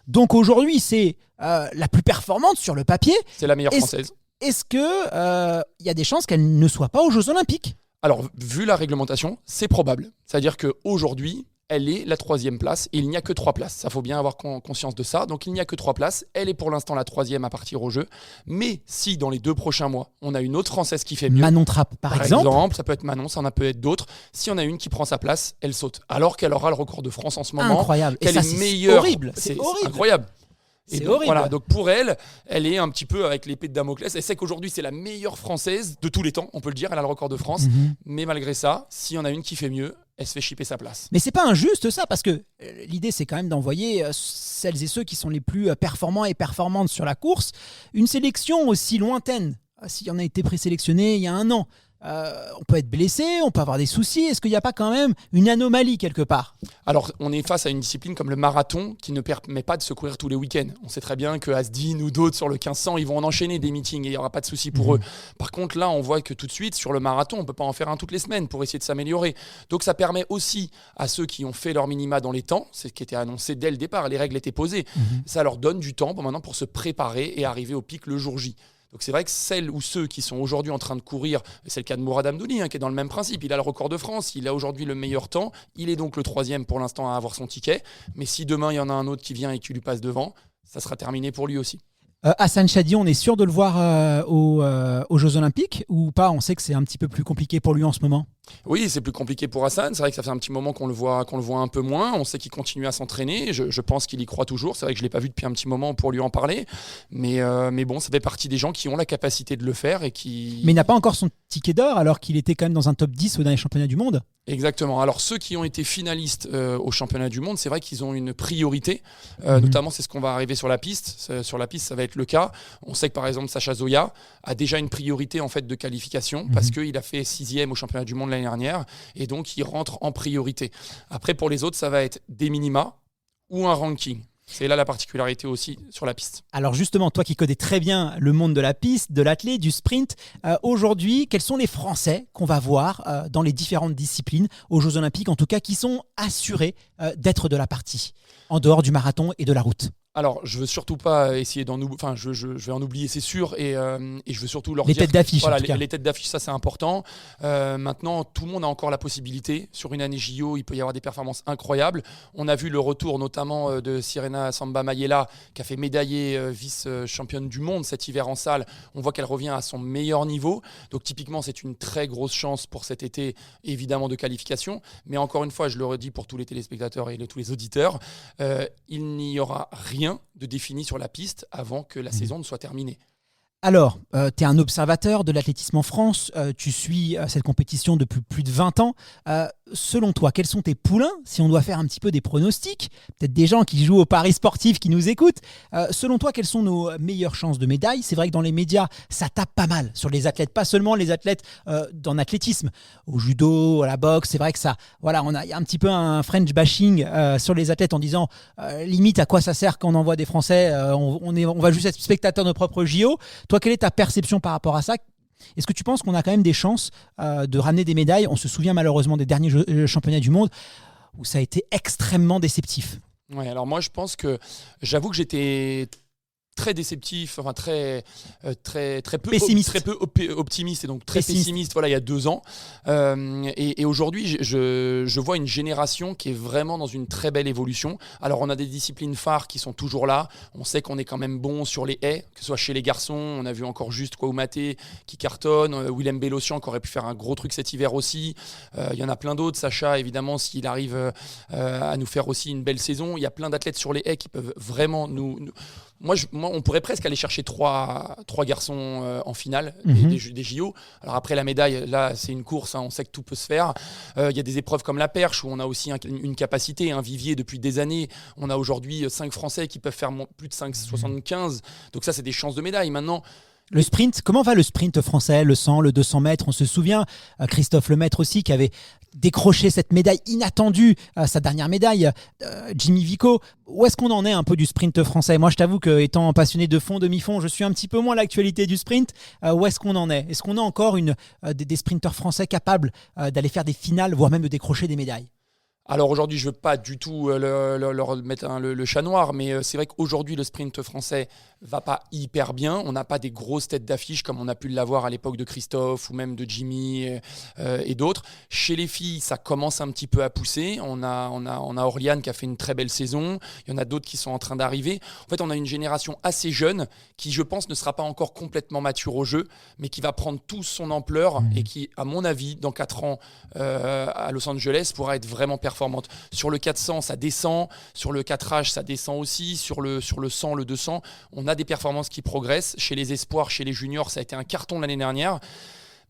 donc aujourd'hui c'est la plus performante sur le papier. C'est la meilleure française. Est-ce qu'il y a des chances qu'elle ne soit pas aux Jeux Olympiques? Alors, vu la réglementation, c'est probable. C'est-à-dire qu'aujourd'hui, elle est la 3e place et il n'y a que 3 places. Ça, faut bien avoir conscience de ça. Donc, il n'y a que 3 places. Elle est pour l'instant la 3e à partir au jeu. Mais si dans les 2 prochains mois, on a une autre Française qui fait mieux. Manon Trapp, par exemple. Ça peut être Manon, ça en peut être d'autres. Si on a une qui prend sa place, elle saute. Alors qu'elle aura le record de France en ce moment. Incroyable. Qu'elle et ça, est meilleure. Horrible. C'est horrible. Incroyable. C'est horrible. Voilà, donc pour elle est un petit peu avec l'épée de Damoclès. Elle sait qu'aujourd'hui, c'est la meilleure Française de tous les temps, on peut le dire. Elle a le record de France. Mais malgré ça, s'il y en a une qui fait mieux, elle se fait chipper sa place. Mais c'est pas injuste ça, parce que l'idée, c'est quand même d'envoyer celles et ceux qui sont les plus performants et performantes sur la course. Une sélection aussi lointaine, s'il y en a été présélectionné il y a 1 an. On peut être blessé, on peut avoir des soucis. Est-ce qu'il n'y a pas quand même une anomalie quelque part? Alors, on est face à une discipline comme le marathon qui ne permet pas de se courir tous les week-ends. On sait très bien que Asdin ou d'autres sur le 1500, ils vont en enchaîner des meetings et il n'y aura pas de souci pour eux. Par contre, là, on voit que tout de suite, sur le marathon, on ne peut pas en faire un toutes les semaines pour essayer de s'améliorer. Donc, ça permet aussi à ceux qui ont fait leur minima dans les temps, c'est ce qui était annoncé dès le départ, les règles étaient posées. Ça leur donne du temps pour se préparer et arriver au pic le jour J. Donc c'est vrai que celles ou ceux qui sont aujourd'hui en train de courir, c'est le cas de Mourad Amdouni qui est dans le même principe, il a le record de France, il a aujourd'hui le meilleur temps, il est donc le 3e pour l'instant à avoir son ticket, mais si demain il y en a un autre qui vient et qui lui passe devant, ça sera terminé pour lui aussi. Hassan Chadi, on est sûr de le voir aux Jeux Olympiques ou pas? On sait que c'est un petit peu plus compliqué pour lui en ce moment. Oui, c'est plus compliqué pour Hassan. C'est vrai que ça fait un petit moment qu'on le voit un peu moins. On sait qu'il continue à s'entraîner. Je pense qu'il y croit toujours. C'est vrai que je ne l'ai pas vu depuis un petit moment pour lui en parler. Mais bon, ça fait partie des gens qui ont la capacité de le faire et qui... Mais il n'a pas encore son ticket d'or alors qu'il était quand même dans un top 10 au dernier championnat du monde. Exactement. Alors ceux qui ont été finalistes au championnat du monde, c'est vrai qu'ils ont une priorité. Notamment, c'est ce qu'on va arriver sur la piste. Sur la piste, ça va être le cas. On sait que par exemple, Sacha Zoya a déjà une priorité en fait de qualification parce qu'il a fait 6e au championnat du monde l'année l'année dernière, et donc il rentre en priorité. Après, pour les autres, ça va être des minima ou un ranking. C'est là la particularité aussi sur la piste. Alors justement, toi qui connais très bien le monde de la piste, de l'athlète, du sprint, aujourd'hui, quels sont les Français qu'on va voir dans les différentes disciplines, aux Jeux Olympiques en tout cas, qui sont assurés d'être de la partie, en dehors du marathon et de la route? Alors, je veux surtout pas essayer d'en oublier. Enfin, je vais en oublier, c'est sûr, et je veux surtout leur les dire. Têtes d'affiche, voilà, en tout cas. les têtes d'affiche, ça c'est important. Maintenant, tout le monde a encore la possibilité. Sur une année JO, il peut y avoir des performances incroyables. On a vu le retour notamment de Sirena Samba Mayela, qui a fait médailler vice-championne du monde cet hiver en salle. On voit qu'elle revient à son meilleur niveau. Donc, typiquement, c'est une très grosse chance pour cet été, évidemment, de qualification. Mais encore une fois, je le redis pour tous les téléspectateurs et tous les auditeurs, il n'y aura rien de défini sur la piste avant que la saison ne soit terminée. Alors, tu es un observateur de l'athlétisme en France, tu suis cette compétition depuis plus de 20 ans. Selon toi, quels sont tes poulains, si on doit faire un petit peu des pronostics? Peut-être des gens qui jouent au paris sportif qui nous écoutent. Selon toi, quelles sont nos meilleures chances de médaille? C'est vrai que dans les médias, ça tape pas mal sur les athlètes, pas seulement les athlètes dans l'athlétisme, au judo, à la boxe. C'est vrai que ça, voilà, il y a un petit peu un French bashing sur les athlètes en disant limite à quoi ça sert quand on envoie des Français, on va juste être spectateur de nos propres JO. Toi, quelle est ta perception par rapport à ça? Est-ce que tu penses qu'on a quand même des chances de ramener des médailles? On se souvient malheureusement des derniers championnats du monde où ça a été extrêmement déceptif. Ouais, alors moi je pense que j'avoue que j'étais très déceptif, enfin très peu pessimiste, très peu optimiste et donc très pessimiste. Voilà, il y a 2 ans. Et aujourd'hui, je vois une génération qui est vraiment dans une très belle évolution. Alors, on a des disciplines phares qui sont toujours là. On sait qu'on est quand même bon sur les haies, que ce soit chez les garçons. On a vu encore juste Koumaté qui cartonne, Willem Bellossian qui aurait pu faire un gros truc cet hiver aussi. Il y en a plein d'autres. Sacha, évidemment, s'il arrive à nous faire aussi une belle saison. Il y a plein d'athlètes sur les haies qui peuvent vraiment nous... Moi, on pourrait presque aller chercher 3 garçons en finale des JO. Alors après, la médaille, là, c'est une course, hein, on sait que tout peut se faire. Il y a des épreuves comme la perche, où on a aussi une capacité, un vivier depuis des années. On a aujourd'hui 5 Français qui peuvent faire plus de 5,75. Donc ça, c'est des chances de médaille. Maintenant... Le sprint, comment va le sprint français, le 100, le 200 mètres? On se souvient, Christophe Lemaitre aussi, qui avait décroché cette médaille inattendue, sa dernière médaille, Jimmy Vico. Où est-ce qu'on en est un peu du sprint français? Moi, je t'avoue qu'étant passionné de fond, demi-fond, je suis un petit peu moins l'actualité du sprint. Où est-ce qu'on en est? Est-ce qu'on a encore des sprinteurs français capables d'aller faire des finales, voire même de décrocher des médailles? Alors aujourd'hui, je ne veux pas du tout leur mettre le chat noir, mais c'est vrai qu'aujourd'hui, le sprint français va pas hyper bien. On n'a pas des grosses têtes d'affiche comme on a pu l'avoir à l'époque de Christophe ou même de Jimmy et d'autres. Chez les filles, ça commence un petit peu à pousser. On a Orliane qui a fait une très belle saison. Il y en a d'autres qui sont en train d'arriver. En fait, on a une génération assez jeune qui, je pense, ne sera pas encore complètement mature au jeu, mais qui va prendre toute son ampleur et qui, à mon avis, dans 4 ans à Los Angeles, pourra être vraiment performante. Sur le 400, ça descend. Sur le 4H, ça descend aussi. Sur le 100, le 200, on a des performances qui progressent. Chez les espoirs, chez les juniors, ça a été un carton l'année dernière.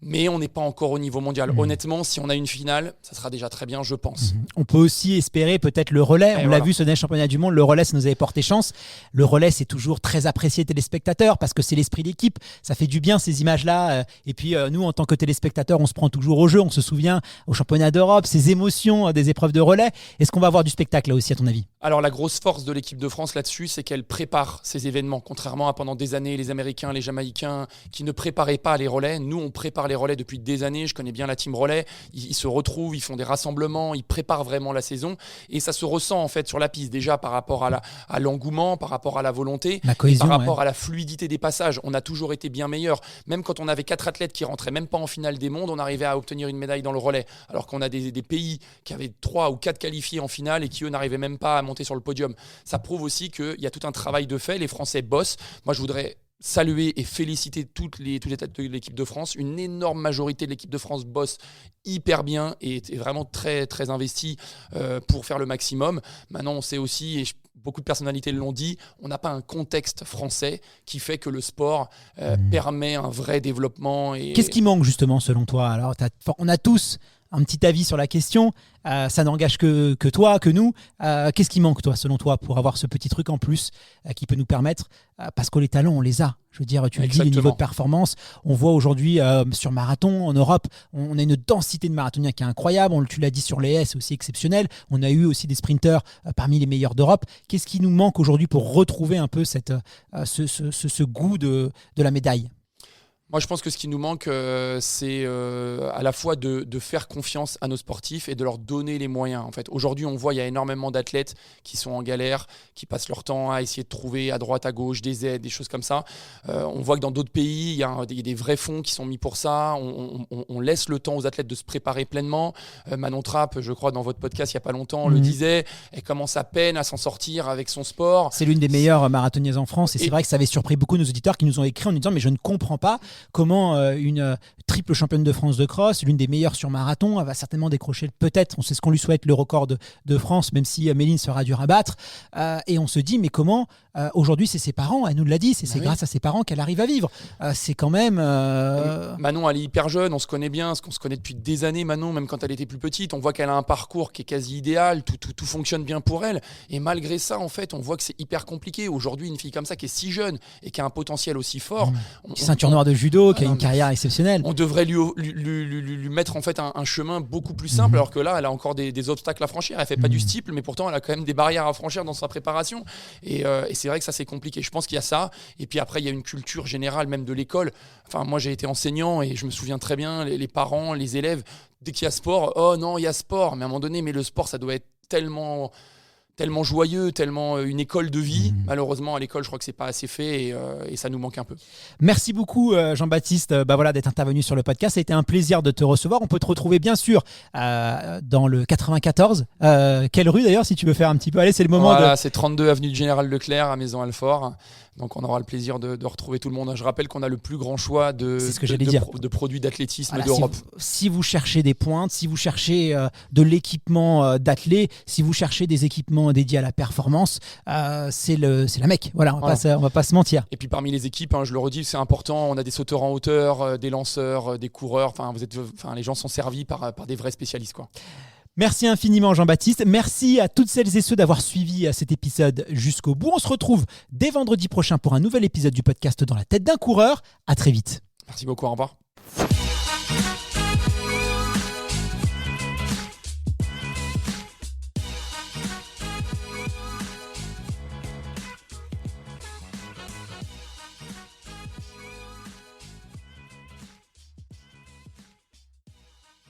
Mais on n'est pas encore au niveau mondial. Honnêtement, si on a une finale, ça sera déjà très bien, je pense. On peut aussi espérer peut-être le relais. On l'a vu ce dernier championnat du monde, le relais, ça nous avait porté chance. Le relais, c'est toujours très apprécié téléspectateurs parce que c'est l'esprit d'équipe. Ça fait du bien ces images-là. Et puis nous, en tant que téléspectateurs, on se prend toujours au jeu. On se souvient au championnat d'Europe, ces émotions des épreuves de relais. Est-ce qu'on va avoir du spectacle là aussi, à ton avis? Alors la grosse force de l'équipe de France là-dessus, c'est qu'elle prépare ces événements. Contrairement à pendant des années, les Américains, les Jamaïcains qui ne préparaient pas les relais. Nous, on prépare les relais depuis des années. Je connais bien la team relais. Ils se retrouvent, ils font des rassemblements, ils préparent vraiment la saison. Et ça se ressent en fait sur la piste, déjà par rapport à l'engouement, par rapport à la volonté, la cohésion, par rapport à la fluidité des passages. On a toujours été bien meilleurs. Même quand on avait 4 athlètes qui rentraient même pas en finale des mondes, on arrivait à obtenir une médaille dans le relais. Alors qu'on a des pays qui avaient 3 ou 4 qualifiés en finale et qui eux n'arrivaient même pas à monter sur le podium. Ça prouve aussi qu'il y a tout un travail de fait. Les Français bossent. Moi, je voudrais saluer et féliciter toutes les têtes de l'équipe de France. Une énorme majorité de l'équipe de France bosse hyper bien et est vraiment très, très investie pour faire le maximum. Maintenant, on sait aussi, et beaucoup de personnalités l'ont dit, on n'a pas un contexte français qui fait que le sport permet un vrai développement. Qu'est-ce qui manque justement selon toi? Alors, on a tous un petit avis sur la question, ça n'engage que toi, que nous. Qu'est-ce qui manque toi, selon toi, pour avoir ce petit truc en plus qui peut nous permettre, parce que les talents, on les a. Je veux dire, tu le dis, les Exactement. niveaux de performance. On voit aujourd'hui sur marathon en Europe, on a une densité de marathoniens qui est incroyable. Tu l'as dit sur les haies, c'est aussi exceptionnel. On a eu aussi des sprinteurs parmi les meilleurs d'Europe. Qu'est-ce qui nous manque aujourd'hui pour retrouver un peu ce goût de la médaille ? Moi, je pense que ce qui nous manque, c'est à la fois de faire confiance à nos sportifs et de leur donner les moyens. En fait, aujourd'hui, on voit il y a énormément d'athlètes qui sont en galère, qui passent leur temps à essayer de trouver à droite, à gauche des aides, des choses comme ça. On voit que dans d'autres pays, il y a des vrais fonds qui sont mis pour ça. On laisse le temps aux athlètes de se préparer pleinement. Manon Trapp, je crois, dans votre podcast il n'y a pas longtemps, le disait. Elle commence à peine à s'en sortir avec son sport. C'est l'une des meilleures marathoniennes en France. Et c'est vrai que ça avait surpris beaucoup nos auditeurs qui nous ont écrit en nous disant « Mais je ne comprends pas comment une triple championne de France de cross, l'une des meilleures sur marathon, elle va certainement décrocher peut-être, on sait ce qu'on lui souhaite, le record de France, même si Méline sera dure à battre. Et on se dit, mais comment aujourd'hui, c'est ses parents, elle nous l'a dit, c'est grâce à ses parents qu'elle arrive à vivre. C'est quand même... Manon, elle est hyper jeune, on se connaît bien, parce qu'on se connaît depuis des années, Manon, même quand elle était plus petite. On voit qu'elle a un parcours qui est quasi idéal, tout fonctionne bien pour elle. Et malgré ça, en fait, on voit que c'est hyper compliqué. Aujourd'hui, une fille comme ça, qui est si jeune et qui a un potentiel aussi fort... Ceinture noire de judo, qui a une carrière exceptionnelle. On devrait lui mettre en fait un chemin beaucoup plus simple, alors que là, elle a encore des obstacles à franchir. Elle fait pas du steeple, mais pourtant, elle a quand même des barrières à franchir dans sa préparation. Et c'est vrai que ça, c'est compliqué. Je pense qu'il y a ça. Et puis après, il y a une culture générale, même de l'école. Enfin, moi, j'ai été enseignant et je me souviens très bien, les parents, les élèves, dès qu'il y a sport, oh non, il y a sport. Mais à un moment donné, le sport, ça doit être tellement joyeux, tellement une école de vie. Malheureusement, à l'école, je crois que c'est pas assez fait et ça nous manque un peu. Merci beaucoup Jean-Baptiste d'être intervenu sur le podcast. Ça a été un plaisir de te recevoir. On peut te retrouver bien sûr dans le 94. Quelle rue d'ailleurs, si tu veux faire un petit peu? Allez, c'est le moment. Voilà, c'est 32 avenue du Général Leclerc à Maison-Alfort. Donc on aura le plaisir de retrouver tout le monde. Je rappelle qu'on a le plus grand choix de produits d'athlétisme d'Europe. Si vous cherchez des pointes, si vous cherchez de l'équipement d'athlètes, si vous cherchez des équipements dédiés à la performance, c'est la Mecque. Voilà, on va pas se mentir. Et puis parmi les équipes, je le redis, c'est important, on a des sauteurs en hauteur, des lanceurs, des coureurs. Les gens sont servis par des vrais spécialistes, quoi. Merci infiniment Jean-Baptiste, merci à toutes celles et ceux d'avoir suivi cet épisode jusqu'au bout. On se retrouve dès vendredi prochain pour un nouvel épisode du podcast Dans la tête d'un coureur. À très vite. Merci beaucoup, au revoir.